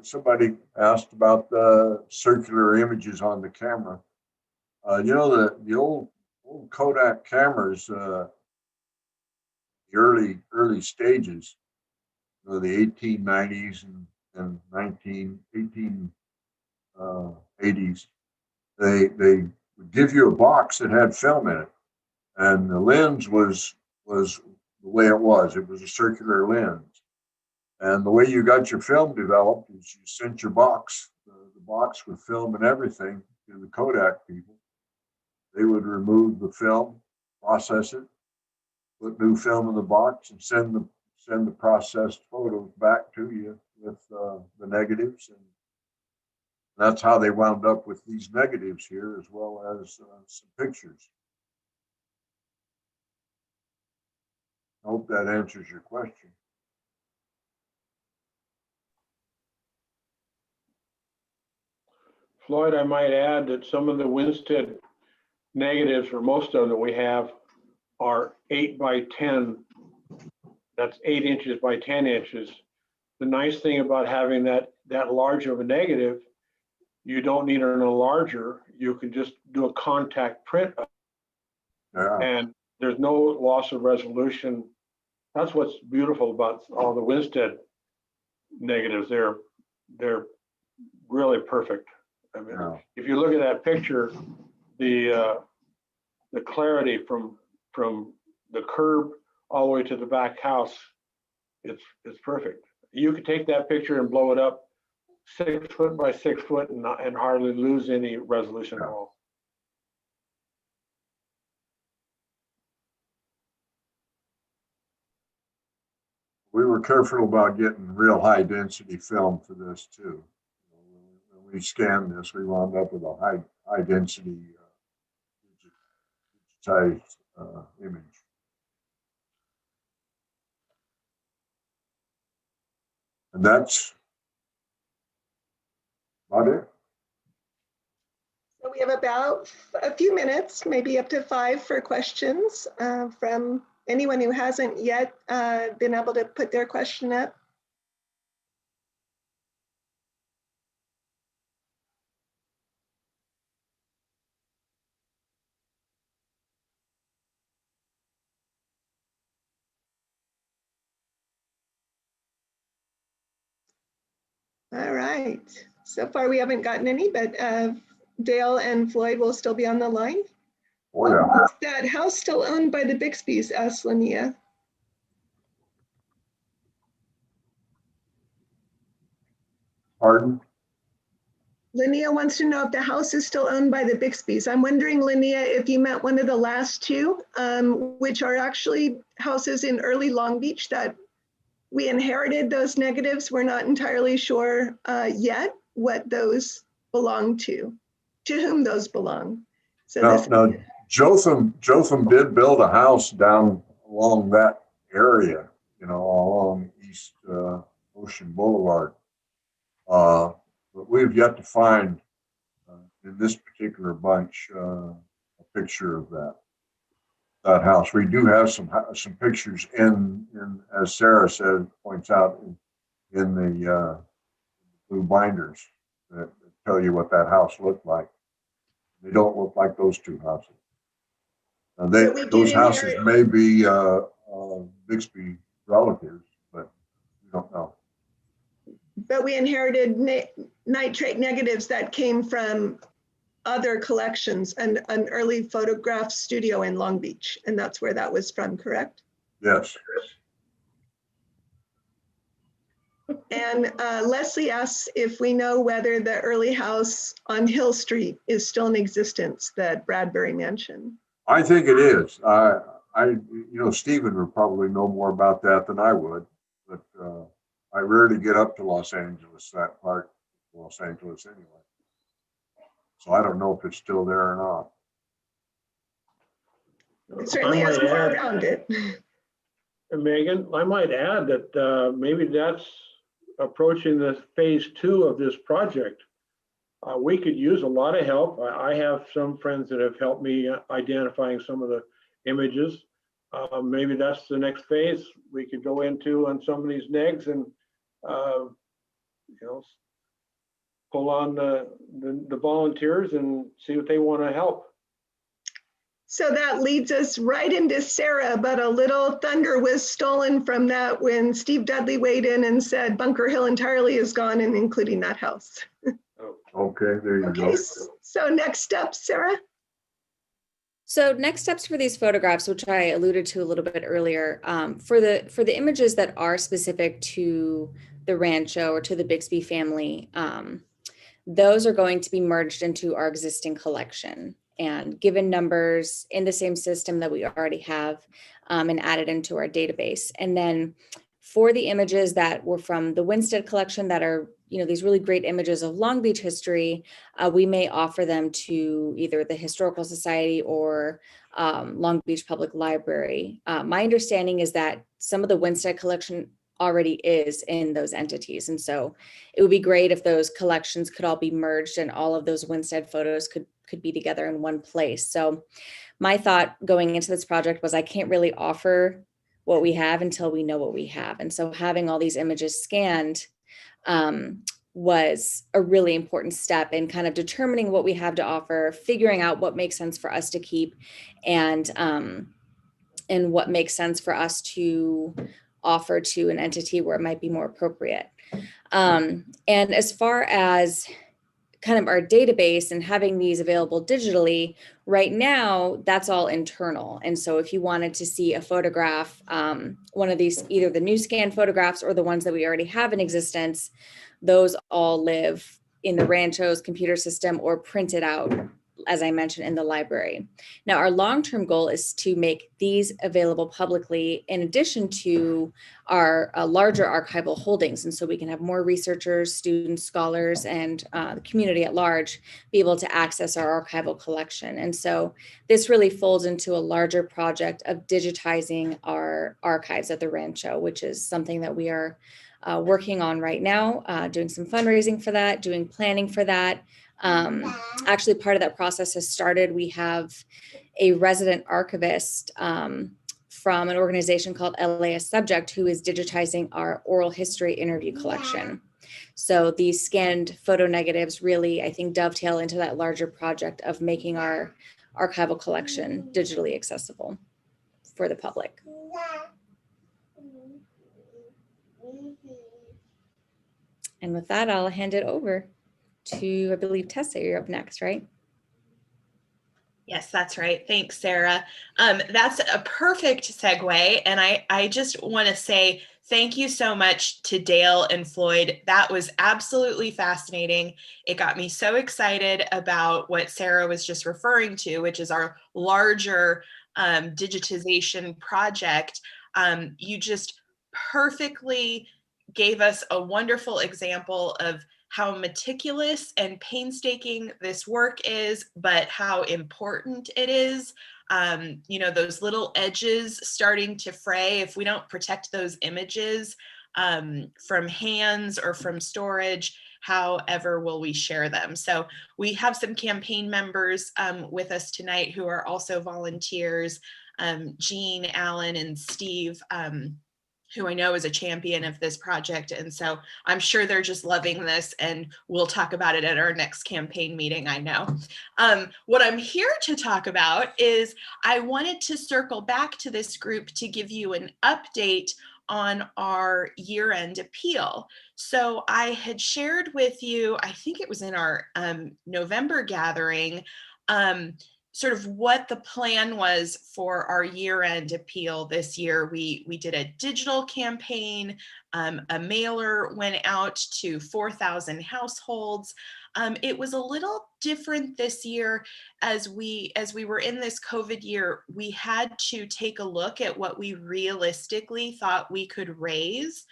Somebody asked about the circular images on the camera. You know, the old Kodak cameras, the early stages, you know, the 1890s and 1880s, they would give you a box that had film in it, and the lens was the way it was. It was a circular lens. And the way you got your film developed is you sent your box, the box with film and everything, to the Kodak people. They would remove the film, process it, put new film in the box, and send the processed photos back to you with the negatives. And that's how they wound up with these negatives here, as well as some pictures. I hope that answers your question. Floyd, I might add that some of the Windstead negatives, or most of them that we have, are 8 by 10. That's 8 inches by 10 inches. The nice thing about having that large of a negative, you don't need an enlarger. You can just do a contact print. Yeah. And there's no loss of resolution. That's what's beautiful about all the Windstead negatives. They're really perfect. I mean, Yeah. if you look at that picture, the clarity from the curb all the way to the back house, it's perfect. You could take that picture and blow it up 6 foot by 6 foot and hardly lose any resolution at all. We were careful about getting real high density film for this too. When we scanned this, we wound up with a high density digitized image. And that's about it. So we have about a few minutes, maybe up to 5 for questions from anyone who hasn't yet been able to put their question up. All right. So far, we haven't gotten any, but Dale and Floyd will still be on the line. Oh, yeah. Is that house still owned by the Bixbys? Asked Linnea. Pardon? Linnea wants to know if the house is still owned by the Bixbys. I'm wondering, Linnea, if you meant one of the last two, which are actually houses in early Long Beach that we inherited those negatives. We're not entirely sure yet what those belong to whom those belong. So Now, Jotham did build a house down along that area, along East Ocean Boulevard. But we've yet to find in this particular bunch a picture of that house. We do have some pictures in as Sarah points out in the blue binders that tell you what that house looked like. They don't look like those two houses. Those houses may be Bixby relatives, but we don't know. But we inherited nitrate negatives that came from other collections and an early photograph studio in Long Beach. And that's where that was from, correct? Yes. And Leslie asks if we know whether the early house on Hill Street is still in existence, that Bradbury mansion. I think it is. Stephen would probably know more about that than I would, but I rarely get up to Los Angeles, that part of Los Angeles anyway. So I don't know if it's still there or not. It certainly hasn't far around it. Megan, I might add that maybe that's approaching the phase 2 of this project. We could use a lot of help. I have some friends that have helped me identifying some of the images. Maybe that's the next phase we could go into on some of these negs and pull on the volunteers and see what they want to help. So that leads us right into Sarah, but a little thunder was stolen from that when Steve Dudley weighed in and said Bunker Hill entirely is gone, and including that house. Okay, there you go. So next up, Sarah. So next steps for these photographs, which I alluded to a little bit earlier, for the images that are specific to the Rancho or to the Bixby family, those are going to be merged into our existing collection and given numbers in the same system that we already have, and added into our database. And then for the images that were from the Windstead collection that are, these really great images of Long Beach history, we may offer them to either the Historical Society or Long Beach Public Library. My understanding is that some of the Windstead collection already is in those entities. And so it would be great if those collections could all be merged and all of those Windstead photos could be together in one place. So my thought going into this project was I can't really offer what we have until we know what we have. And so having all these images scanned was a really important step in kind of determining what we have to offer, figuring out what makes sense for us to keep, and what makes sense for us to offer to an entity where it might be more appropriate. And as far as kind of our database and having these available digitally, right now, that's all internal. And so if you wanted to see a photograph, one of these, either the new scan photographs or the ones that we already have in existence, those all live in the Rancho's computer system or printed out, as I mentioned, in the library. Now, our long-term goal is to make these available publicly in addition to our larger archival holdings. And so we can have more researchers, students, scholars, and the community at large be able to access our archival collection. And so this really folds into a larger project of digitizing our archives at the Rancho, which is something that we are working on right now, doing some fundraising for that, doing planning for that. Actually, part of that process has started. We have a resident archivist from an organization called LAS Subject who is digitizing our oral history interview collection. So these scanned photo negatives really, I think, dovetail into that larger project of making our archival collection digitally accessible for the public. And with that, I'll hand it over to, I believe, Tessa, you're up next, right? Yes, that's right. Thanks, Sarah. That's a perfect segue. And I just want to say thank you so much to Dale and Floyd. That was absolutely fascinating. It got me so excited about what Sarah was just referring to, which is our larger digitization project. You just perfectly gave us a wonderful example of how meticulous and painstaking this work is, but how important it is. Those little edges starting to fray, if we don't protect those images from hands or from storage, however will we share them? So we have some campaign members with us tonight who are also volunteers, Jean, Alan, and Steve, who I know is a champion of this project. And so I'm sure they're just loving this, and we'll talk about it at our next campaign meeting, I know. What I'm here to talk about is I wanted to circle back to this group to give you an update on our year-end appeal. So I had shared with you, I think it was in our November gathering, sort of what the plan was for our year-end appeal this year. We did a digital campaign, a mailer went out to 4,000 households. It was a little different this year as we were in this COVID year. We had to take a look at what we realistically thought we could raise.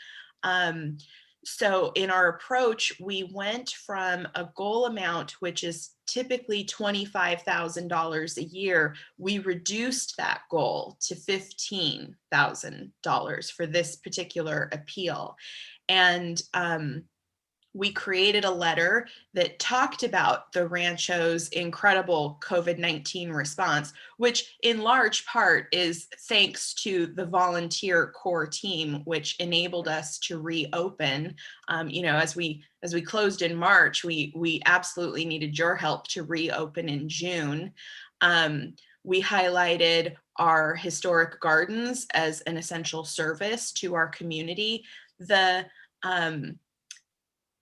So in our approach, we went from a goal amount, which is typically $25,000 a year. We reduced that goal to $15,000 for this particular appeal. And we created a letter that talked about the Rancho's incredible COVID-19 response, which in large part is thanks to the volunteer core team, which enabled us to reopen. As we closed in March, we absolutely needed your help to reopen in June. We highlighted our historic gardens as an essential service to our community. The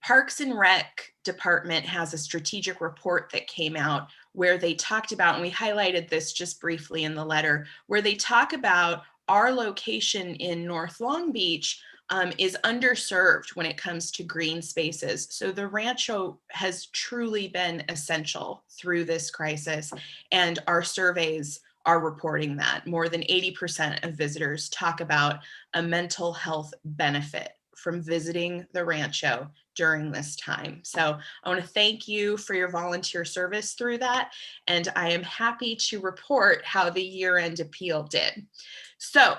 Parks and Rec department has a strategic report that came out where they talked about, and we highlighted this just briefly in the letter, where they talk about our location in North Long Beach is underserved when it comes to green spaces. So the Rancho has truly been essential through this crisis, and our surveys are reporting that. More than 80% of visitors talk about a mental health benefit from visiting the Rancho during this time. So I want to thank you for your volunteer service through that, and I am happy to report how the year-end appeal did. So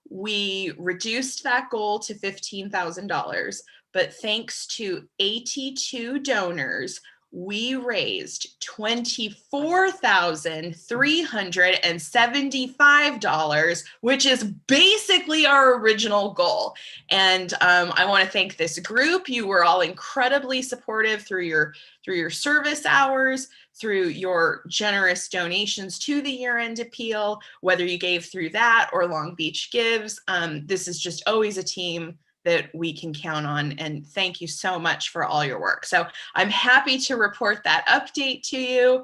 we reduced that goal to $15,000, but thanks to 82 donors, we raised $24,375, which is basically our original goal. And I want to thank this group. You were all incredibly supportive through your service hours, through your generous donations to the year-end appeal, whether you gave through that or Long Beach Gives. This is just always a team that we can count on, and thank you so much for all your work. So I'm happy to report that update to you.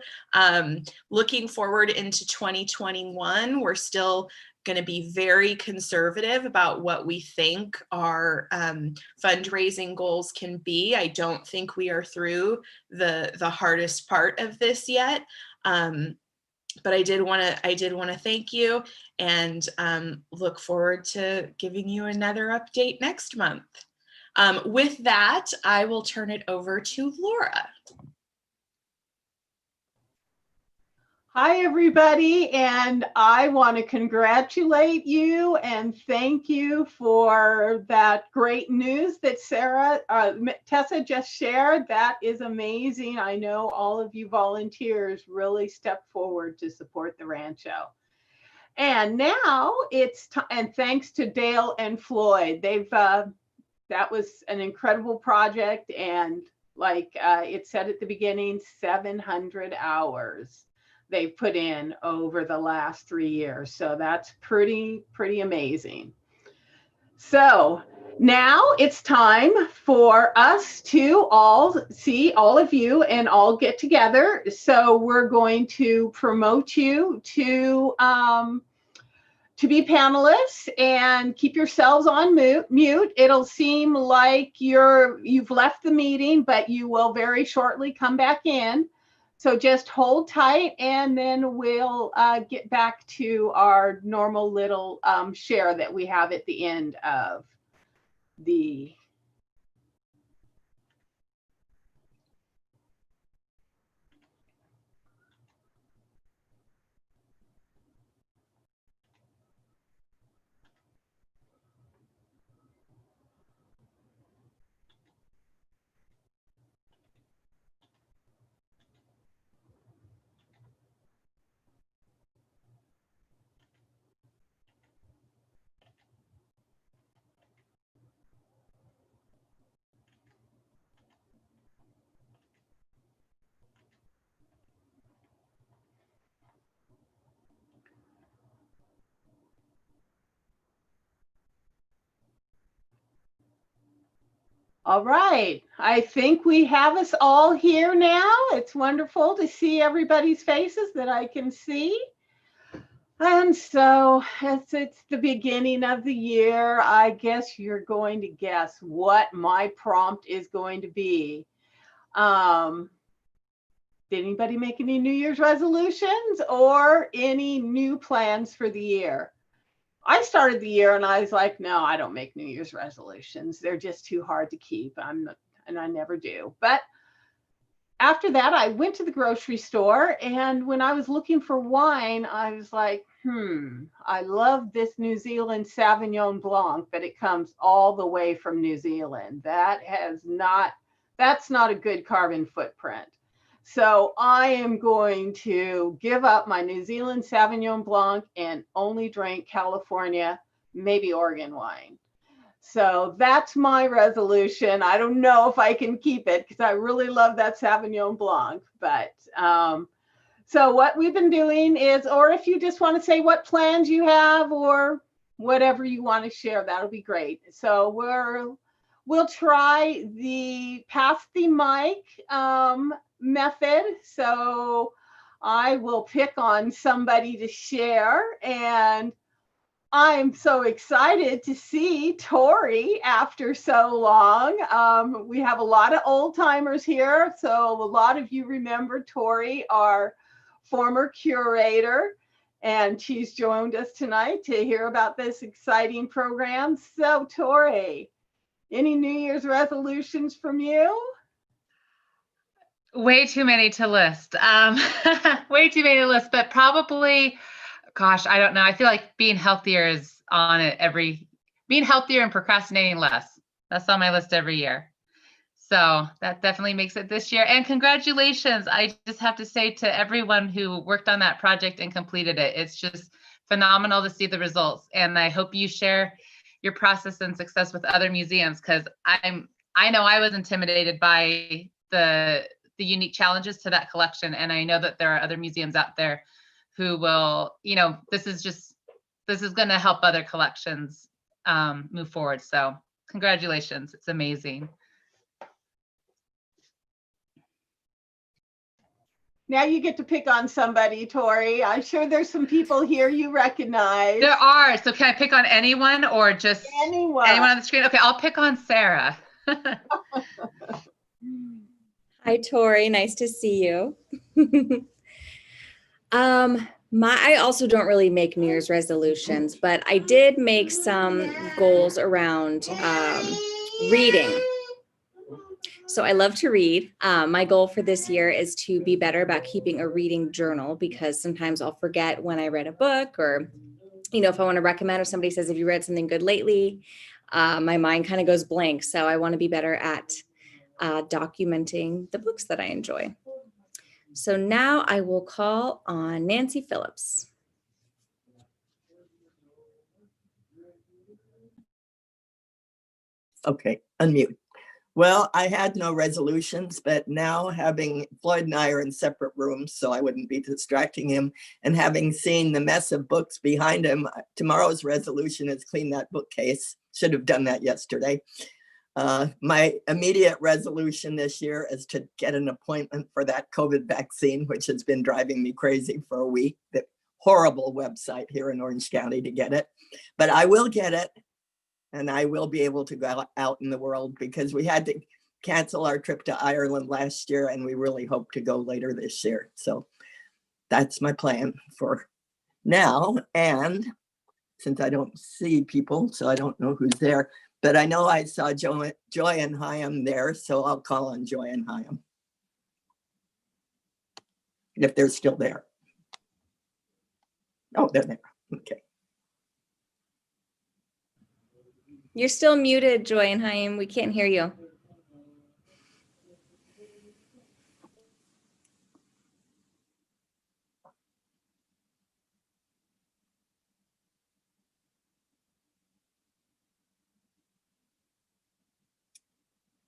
Looking forward into 2021, we're still going to be very conservative about what we think our fundraising goals can be. I don't think we are through the hardest part of this yet. But I did want to thank you, and look forward to giving you another update next month. With that, I will turn it over to Laura. Hi, everybody, and I want to congratulate you and thank you for that great news that Tessa just shared. That is amazing. I know all of you volunteers really stepped forward to support the Rancho. And now it's time, and thanks to Dale and Floyd, that was an incredible project, and like it said at the beginning, 700 hours they've put in over the last 3 years. So that's pretty amazing. So now it's time for us to all see all of you and all get together. So we're going to promote you to be panelists, and keep yourselves on mute. It'll seem like you've left the meeting, but you will very shortly come back in. So just hold tight, and then we'll get back to our normal little share that we have at the end of the All right, I think we have us all here now. It's wonderful to see everybody's faces that I can see. And so as it's the beginning of the year, I guess you're going to guess what my prompt is going to be. Did anybody make any New Year's resolutions or any new plans for the year? I started the year and I was like, no, I don't make New Year's resolutions. They're just too hard to keep. And I never do. But after that, I went to the grocery store, and when I was looking for wine, I was like, I love this New Zealand Sauvignon Blanc, but it comes all the way from New Zealand. That's not a good carbon footprint. So I am going to give up my New Zealand Sauvignon Blanc and only drink California, maybe Oregon wine. So that's my resolution. I don't know if I can keep it because I really love that Sauvignon Blanc. But so what we've been doing is, or if you just want to say what plans you have or whatever you want to share, that'll be great. So we'll try the pass the mic method. So I will pick on somebody to share, and I'm so excited to see Tori after so long. We have a lot of old timers here, so a lot of you remember Tori, our former curator, and she's joined us tonight to hear about this exciting program. So Tori, any New Year's resolutions from you? Way too many to list. Way too many to list, but probably, gosh, I don't know. I feel like being healthier is on it being healthier and procrastinating less. That's on my list every year. So that definitely makes it this year. And congratulations. I just have to say to everyone who worked on that project and completed it, it's just phenomenal to see the results. And I hope you share your process and success with other museums, because I know I was intimidated by the unique challenges to that collection. And I know that there are other museums out there who will, this is going to help other collections move forward. So congratulations. It's amazing. Now you get to pick on somebody, Tori. I'm sure there's some people here you recognize. There are. So can I pick on anyone or just anyone on the screen? Okay, I'll pick on Sarah. Hi, Tori. Nice to see you. I also don't really make New Year's resolutions, but I did make some goals around reading. So I love to read. My goal for this year is to be better about keeping a reading journal, because sometimes I'll forget when I read a book, or, if I want to recommend, or somebody says, have you read something good lately? My mind kind of goes blank. So I want to be better at documenting the books that I enjoy. So now I will call on Nancy Phillips. Okay, unmute. Well, I had no resolutions, but now having Floyd and I are in separate rooms, so I wouldn't be distracting him, and having seen the mess of books behind him, tomorrow's resolution is clean that bookcase. Should have done that yesterday. My immediate resolution this year is to get an appointment for that COVID vaccine, which has been driving me crazy for a week. The horrible website here in Orange County to get it, but I will get it. And I will be able to go out in the world, because we had to cancel our trip to Ireland last year, and we really hope to go later this year. So that's my plan for now. And since I don't see people, so I don't know who's there, but I know I saw Joy and Hyam there, so I'll call on Joy and Hyam if they're still there. Oh, they're there. Okay. You're still muted, Joy and Hyam. We can't hear you.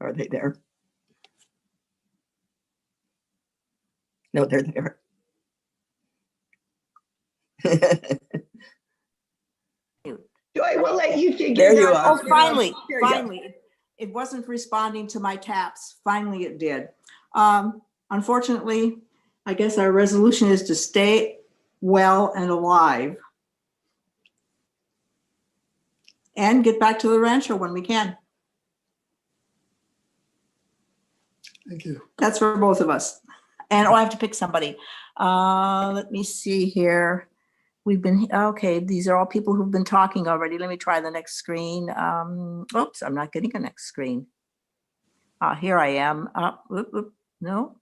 Are they there? No, they're there. Joy, we'll let you figure There it you out. are. Oh, finally, There you go. finally. It wasn't responding to my taps. Finally, it did. Unfortunately, I guess our resolution is to stay well and alive and get back to the rancho when we can. Thank you. That's for both of us. And I have to pick somebody. Let me see here. We've been, okay, these are all people who've been talking already. Let me try the next screen. Oops, I'm not getting a next screen. Here I am. No.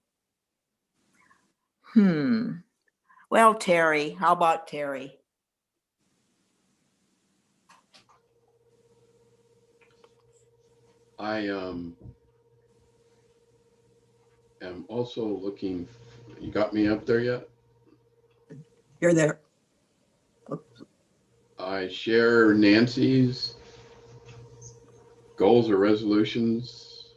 Well, Terry, how about Terry? I am also looking, you got me up there yet? You're there. I share Nancy's goals or resolutions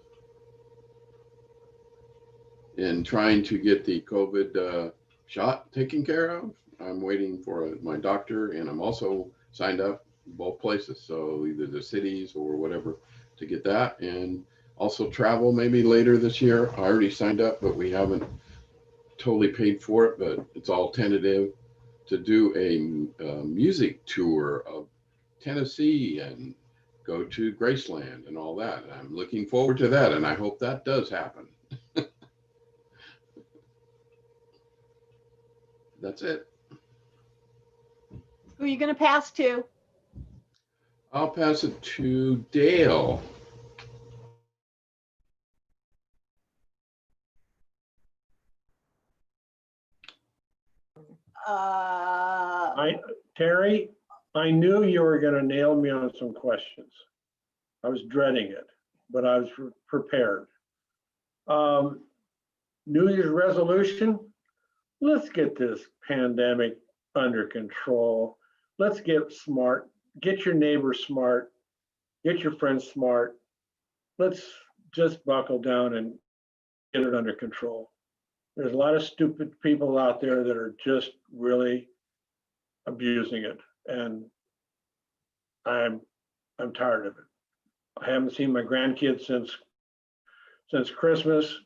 in trying to get the COVID shot taken care of. I'm waiting for my doctor, and I'm also signed up both places, so either the cities or whatever, to get that, and also travel maybe later this year. I already signed up, but we haven't totally paid for it, but it's all tentative, to do a music tour of Tennessee and go to Graceland and all that. And I'm looking forward to that, and I hope that does happen. That's it. Who are you going to pass to? I'll pass it to Dale. Terry, I knew you were going to nail me on some questions. I was dreading it, but I was prepared. New Year's resolution, let's get this pandemic under control. Let's get smart, get your neighbors smart, get your friends smart. Let's just buckle down and get it under control. There's a lot of stupid people out there that are just really abusing it, and I'm tired of it. I haven't seen my grandkids since Christmas.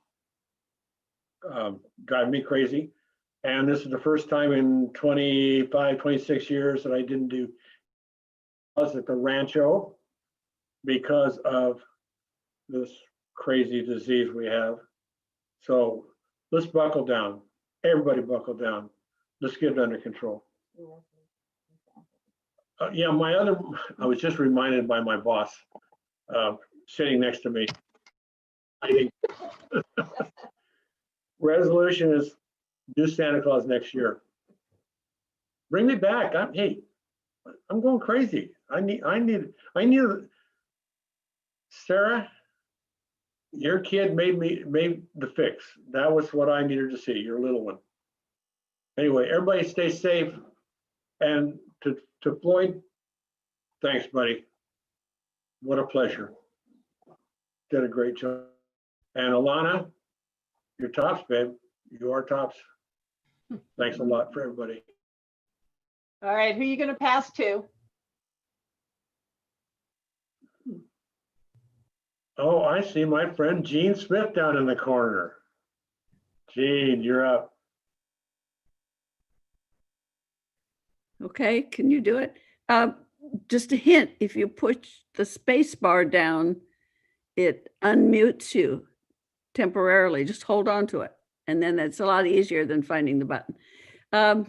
Drive me crazy. And this is the first time in 25, 26 years that I didn't do us at the Rancho because of this crazy disease we have. So let's buckle down. Everybody buckle down. Let's get it under control. Yeah, I was just reminded by my boss sitting next to me. I think resolution is do Santa Claus next year. Bring me back. I'm going crazy. I need Sarah, your kid made the fix. That was what I needed to see, your little one. Anyway, everybody stay safe. And to Floyd, thanks, buddy. What a pleasure. Did a great job. And Alana, you're tops, babe. You are tops. Thanks a lot for everybody. All right, who are you going to pass to? Oh, I see my friend Gene Smith down in the corner. Gene, you're up. Okay, can you do it? Just a hint, if you push the space bar down, it unmutes you temporarily. Just hold on to it. And then it's a lot easier than finding the button. I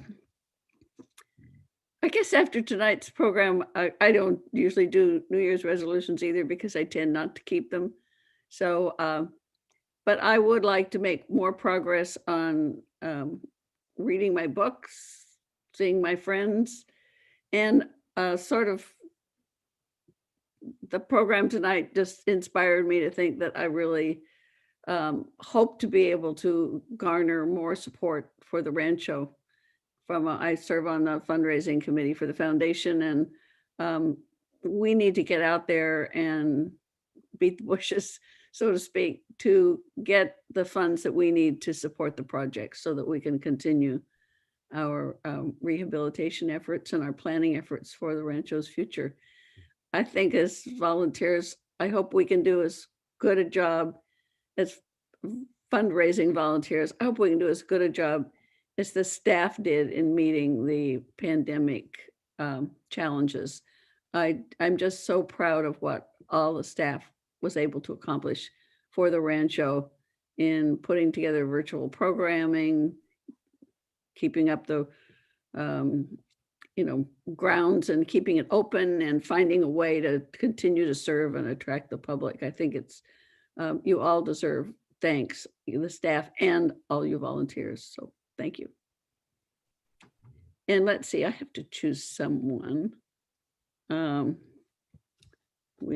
guess after tonight's program, I don't usually do New Year's resolutions either because I tend not to keep them. So, but I would like to make more progress on reading my books, seeing my friends, and sort of the program tonight just inspired me to think that I really hope to be able to garner more support for the Rancho. I serve on the fundraising committee for the foundation, and we need to get out there and beat the bushes, so to speak, to get the funds that we need to support the project so that we can continue our rehabilitation efforts and our planning efforts for the Rancho's future. I think as volunteers, I hope we can do as good a job as fundraising volunteers. I hope we can do as good a job as the staff did in meeting the pandemic challenges. I'm just so proud of what all the staff was able to accomplish for the Rancho in putting together virtual programming, keeping up the grounds and keeping it open and finding a way to continue to serve and attract the public. I think it's you all deserve thanks, the staff and all you volunteers. So thank you. And let's see, I have to choose someone. We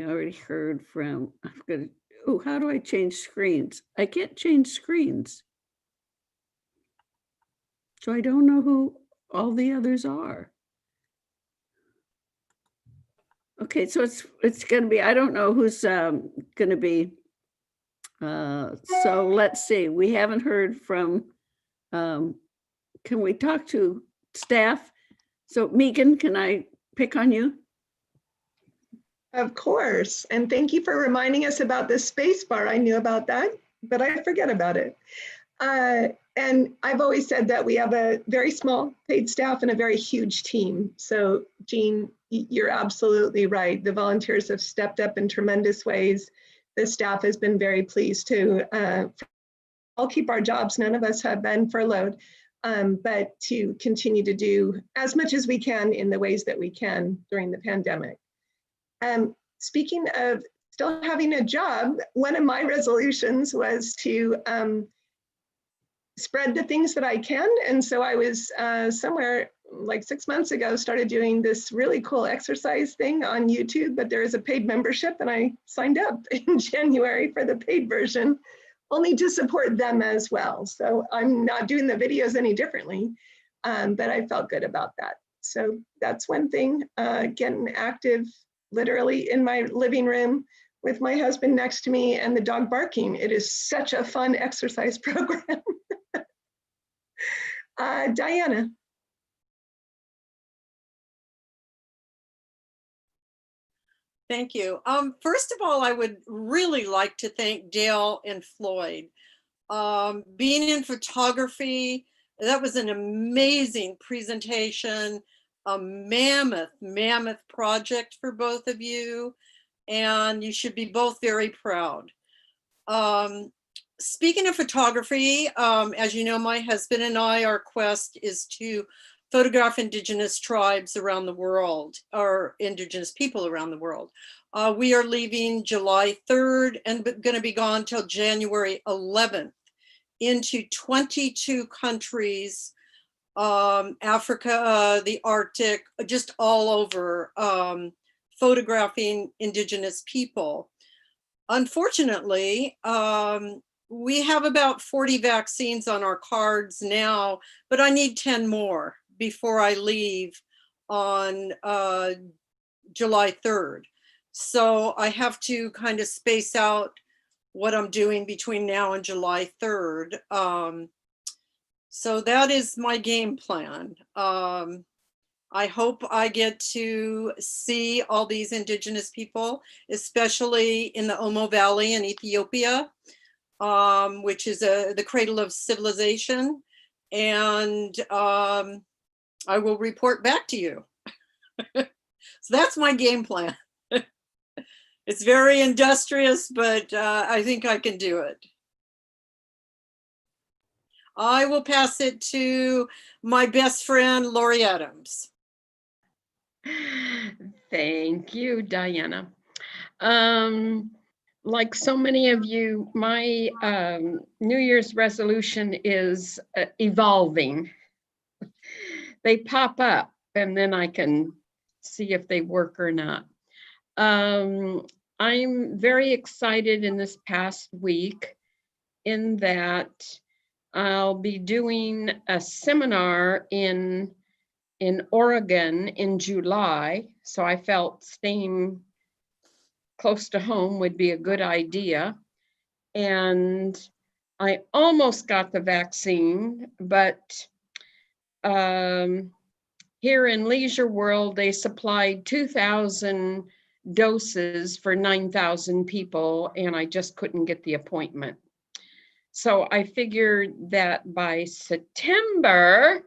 already heard from, how do I change screens? I can't change screens. So I don't know who all the others are. Okay, so it's going to be, I don't know who's going to be. So let's see, we haven't heard from, can we talk to staff? So Megan, can I pick on you? Of course, and thank you for reminding us about the space bar. I knew about that, but I forget about it. And I've always said that we have a very small paid staff and a very huge team. So Jean, you're absolutely right. The volunteers have stepped up in tremendous ways. The staff has been very pleased to all keep our jobs. None of us have been furloughed, but to continue to do as much as we can in the ways that we can during the pandemic. Speaking of still having a job, one of my resolutions was to spread the things that I can. And so I was somewhere like 6 months ago, started doing this really cool exercise thing on YouTube, but there is a paid membership and I signed up in January for the paid version, only to support them as well. So I'm not doing the videos any differently, but I felt good about that. So that's one thing, getting active literally in my living room with my husband next to me and the dog barking. It is such a fun exercise program. Diana. Thank you. First of all, I would really like to thank Dale and Floyd. Being in photography, that was an amazing presentation, a mammoth project for both of you, and you should be both very proud. Speaking of photography, as you know, my husband and I, our quest is to photograph Indigenous tribes around the world, or Indigenous people around the world. We are leaving July 3rd and going to be gone till January 11th into 22 countries, Africa, the Arctic, just all over, photographing Indigenous people. Unfortunately, we have about 40 vaccines on our cards now, but I need 10 more before I leave on July 3rd. So I have to kind of space out what I'm doing between now and July 3rd. So that is my game plan. I hope I get to see all these Indigenous people, especially in the Omo Valley in Ethiopia, which is the cradle of civilization. And I will report back to you. So that's my game plan. It's very industrious, but I think I can do it. I will pass it to my best friend, Lori Adams. Thank you, Diana. Like so many of you, my New Year's resolution is evolving. They pop up and then I can see if they work or not. I'm very excited in this past week in that I'll be doing a seminar in Oregon in July. So I felt staying close to home would be a good idea. And I almost got the vaccine, but here in Leisure World, they supplied 2,000 doses for 9,000 people, and I just couldn't get the appointment. So I figured that by September,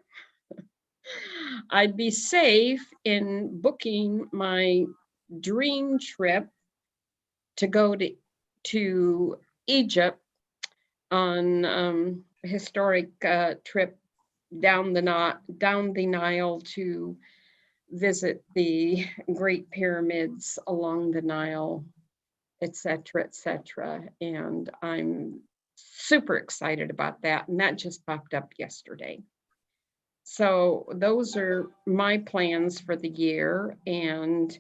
I'd be safe in booking my dream trip to go to Egypt on a historic trip down the Nile to visit the Great Pyramids along the Nile, etc., etc. And I'm super excited about that. And that just popped up yesterday. So those are my plans for the year, and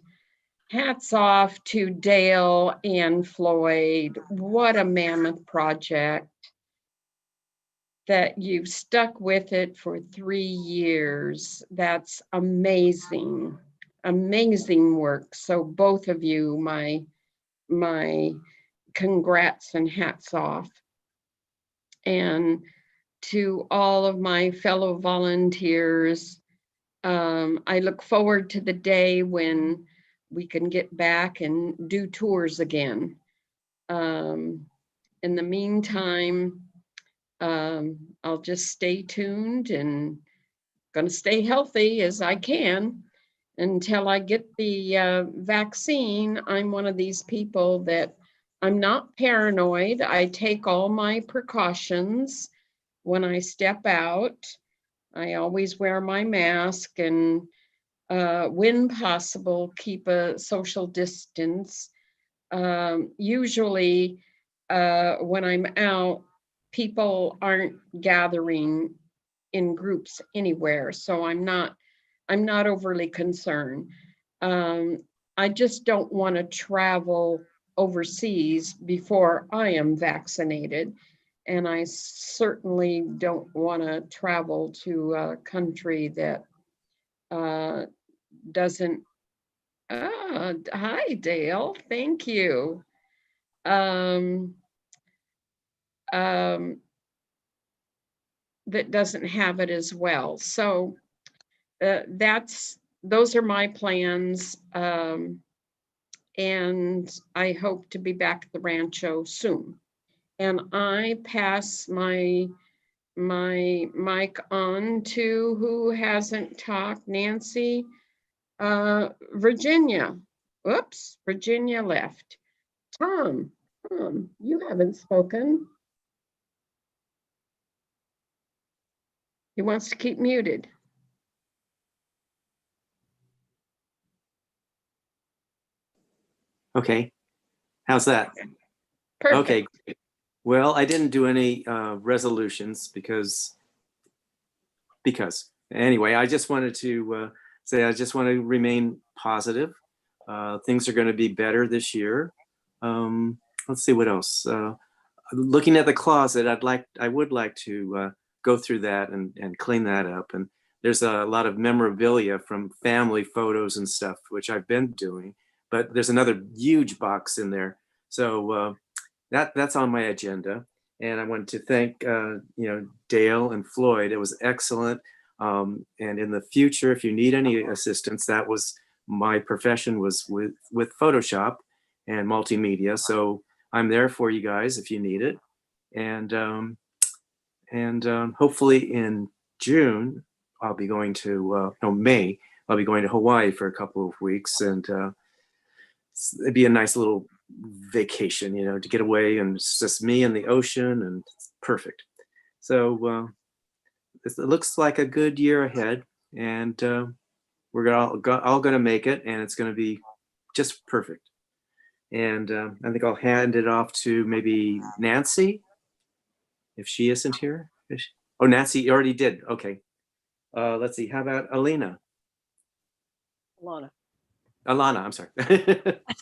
hats off to Dale and Floyd. What a mammoth project that you've stuck with it for 3 years. That's amazing, amazing work. So both of you, my congrats and hats off. And to all of my fellow volunteers, I look forward to the day when we can get back and do tours again. In the meantime, I'll just stay tuned and going to stay healthy as I can until I get the vaccine. I'm one of these people that I'm not paranoid. I take all my precautions when I step out. I always wear my mask and when possible, keep a social distance. Usually when I'm out, people aren't gathering in groups anywhere, so I'm not overly concerned. I just don't want to travel overseas before I am vaccinated, and I certainly don't want to travel to a country that doesn't. Hi, Dale. Thank you. That doesn't have it as well. So those are my plans. And I hope to be back at the Rancho soon. And I pass my mic on to who hasn't talked. Nancy, Virginia. Oops, Virginia left. Tom, you haven't spoken. He wants to keep muted. Okay, how's that? Perfect. Okay, great. Well, I didn't do any resolutions because anyway, I just wanted to say I just want to remain positive. Things are going to be better this year. Let's see what else. Looking at the closet, I would like to go through that and clean that up. And there's a lot of memorabilia from family photos and stuff, which I've been doing. But there's another huge box in there, so that's on my agenda. And I want to thank Dale and Floyd. It was excellent. And in the future, if you need any assistance, that was my profession was with Photoshop and multimedia. So I'm there for you guys if you need it. And hopefully in June, I'll be going to May. I'll be going to Hawaii for a couple of weeks, and it'd be a nice little vacation, to get away, and it's just me and the ocean, and it's perfect. So it looks like a good year ahead, and we're all going to make it, and it's going to be just perfect. And I think I'll hand it off to maybe Nancy, if she isn't here. Oh, Nancy, you already did. Okay. Let's see. How about Alina? Alana, I'm sorry.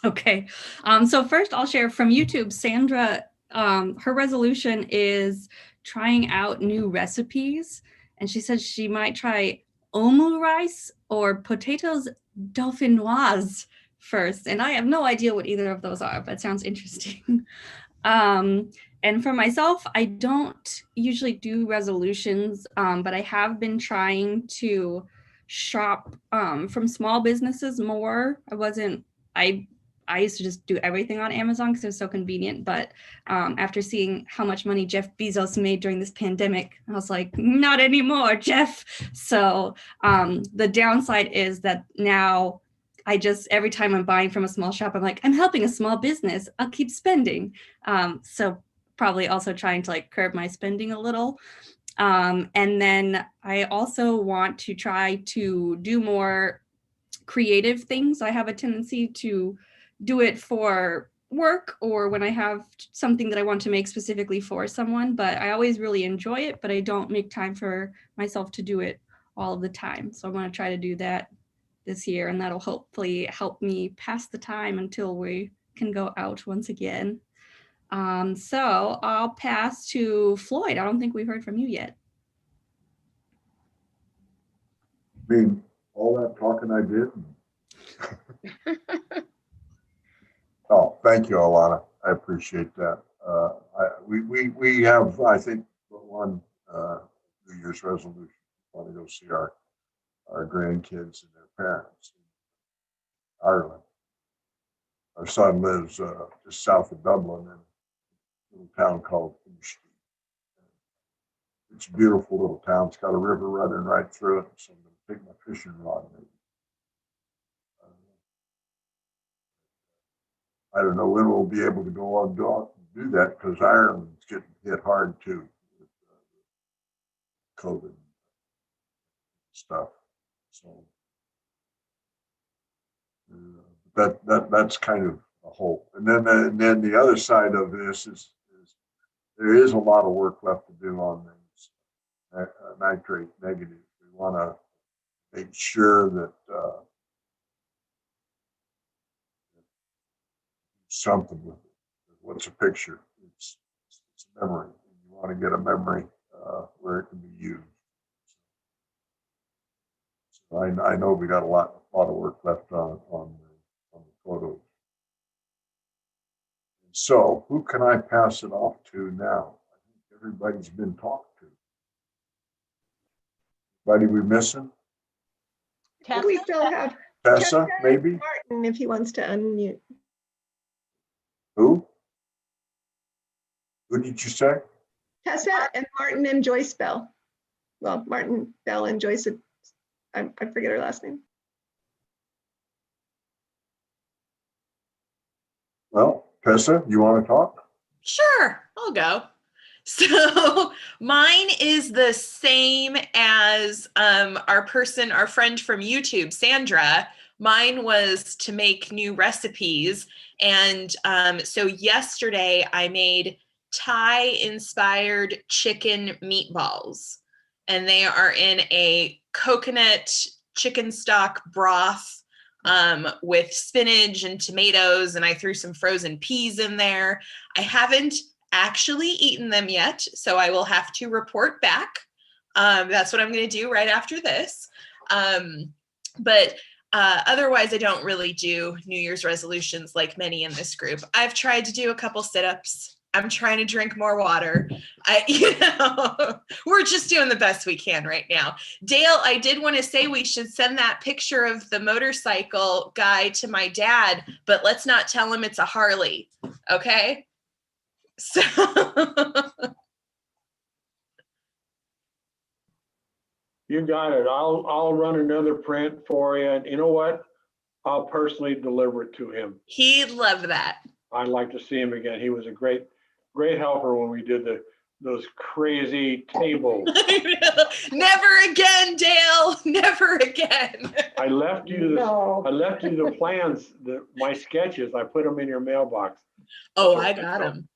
Okay. So first I'll share from YouTube. Sandra, her resolution is trying out new recipes. And she said she might try omu rice or potatoes dauphinoise first. And I have no idea what either of those are, but it sounds interesting. And for myself, I don't usually do resolutions, but I have been trying to shop from small businesses more. I used to just do everything on Amazon because it was so convenient, but after seeing how much money Jeff Bezos made during this pandemic, I was like, not anymore, Jeff. So the downside is that now every time I'm buying from a small shop, I'm like, I'm helping a small business, I'll keep spending. So probably also trying to curb my spending a little. And then I also want to try to do more creative things. I have a tendency to do it for work or when I have something that I want to make specifically for someone, but I always really enjoy it, but I don't make time for myself to do it all of the time. So I'm going to try to do that this year, and that'll hopefully help me pass the time until we can go out once again. So I'll pass to Floyd. I don't think we've heard from you yet. I mean, all that talking I did. Oh, thank you, Alana. I appreciate that. We have, I think, one New Year's resolution. I want to go see our grandkids and their parents in Ireland. Our son lives just south of Dublin in a little town called Windstead. it's a beautiful little town. It's got a river running right through it. So I'm going to take my fishing rod. I don't know when we'll be able to go on do that because Ireland's getting hit hard too with COVID stuff. So that's kind of a hope. And then the other side of this is there is a lot of work left to do on these nitrate negatives. We want to make sure that something with it. What's a picture? It's a memory. You want to get a memory where it can be used. So I know we got a lot of work left on the photos. So who can I pass it off to now? I think everybody's been talked to. Anybody we missing? We still have Tessa, maybe? Martin, if he wants to unmute. Who? Who did you say? Tessa and Martin and Joyce Bell. Well, Martin Bell and Joyce, I forget her last name. Well, Tessa, you want to talk? Sure, I'll go. So mine is the same as our friend from YouTube, Sandra. Mine was to make new recipes. And so yesterday I made Thai-inspired chicken meatballs. And they are in a coconut chicken stock broth with spinach and tomatoes. And I threw some frozen peas in there. I haven't actually eaten them yet, so I will have to report back. That's what I'm going to do right after this. But otherwise, I don't really do New Year's resolutions like many in this group. I've tried to do a couple sit-ups. I'm trying to drink more water. We're just doing the best we can right now. Dale, I did want to say we should send that picture of the motorcycle guy to my dad, but let's not tell him it's a Harley, okay? So you got it. I'll run another print for you. And you know what? I'll personally deliver it to him. He'd love that. I'd like to see him again. He was a great helper when we did those crazy tables. Never again, Dale. Never again. I left you the plans, my sketches. I put them in your mailbox. Oh, I got them.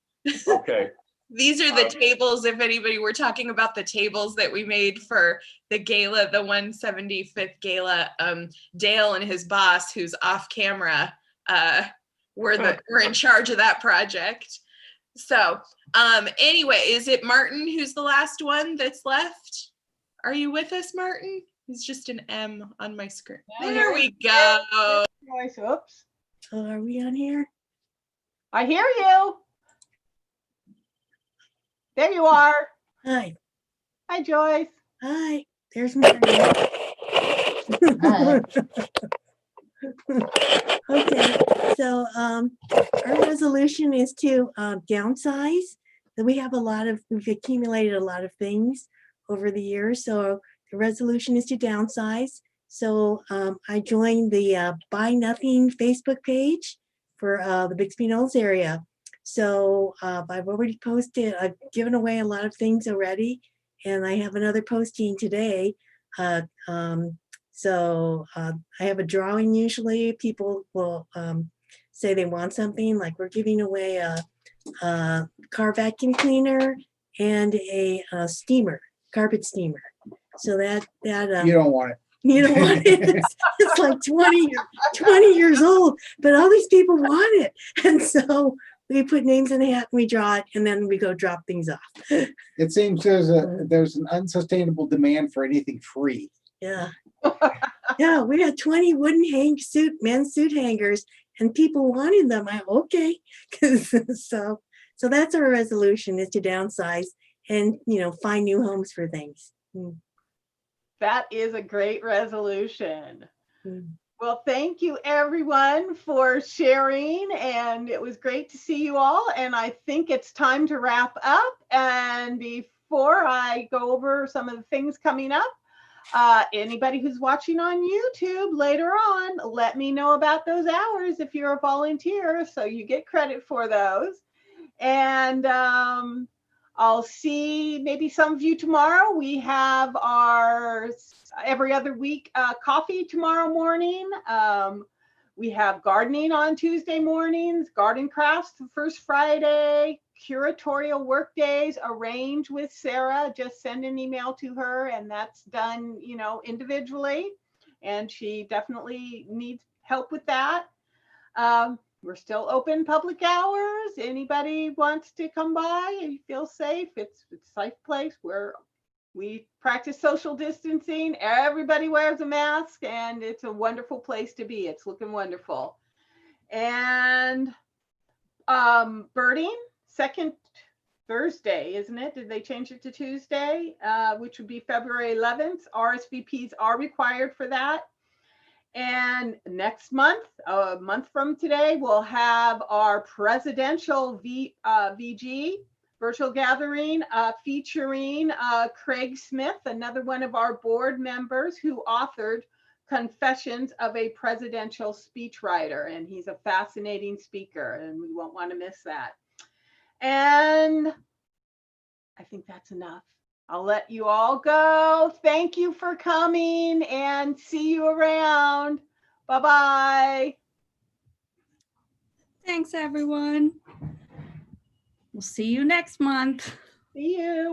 Okay. These are the tables, if anybody were talking about the tables that we made for the gala, the 175th gala. Dale and his boss, who's off camera, were in charge of that project. So anyway, is it Martin who's the last one that's left? Are you with us, Martin? He's just an M on my screen. There we go. Oops. Oh, are we on here? I hear you. There you are. Hi. Hi, Joyce. Hi. There's Martin. Hi. Okay, so our resolution is to downsize. That we've accumulated a lot of things over the years. So the resolution is to downsize. So I joined the Buy Nothing Facebook page for the Bixby Knolls area. So I've already posted, I've given away a lot of things already, and I have another posting today. So I have a drawing. Usually people will say they want something, like we're giving away a car vacuum cleaner and a steamer, carpet steamer. So that you don't want it. You don't want it. It's like 20 years old, but all these people want it. And so we put names in a hat and we draw it, and then we go drop things off. It seems there's an unsustainable demand for anything free. Yeah. Yeah, we had 20 wooden men's suit hangers, and people wanted them. Okay. So that's our resolution, is to downsize and, find new homes for things. That is a great resolution. Well, thank you everyone for sharing, and it was great to see you all. And I think it's time to wrap up. And before I go over some of the things coming up, anybody who's watching on YouTube later on, let me know about those hours if you're a volunteer, so you get credit for those. And I'll see maybe some of you tomorrow. We have our every other week coffee tomorrow morning. We have gardening on Tuesday mornings, garden crafts the first Friday, curatorial work days arranged with Sarah. Just send an email to her, and that's done, you know, individually. And she definitely needs help with that. We're still open public hours. Anybody wants to come by and feel safe, it's a safe place where we practice social distancing. Everybody wears a mask, and it's a wonderful place to be. It's looking wonderful. And birding, second Thursday, isn't it? Did they change it to Tuesday, which would be February 11th? RSVPs are required for that. And next month, a month from today, we'll have our presidential VG virtual gathering featuring Craig Smith, another one of our board members who authored Confessions of a Presidential Speechwriter. And he's a fascinating speaker, and we won't want to miss that. And I think that's enough. I'll let you all go. Thank you for coming, and see you around. Bye-bye. Thanks, everyone. We'll see you next month. See you.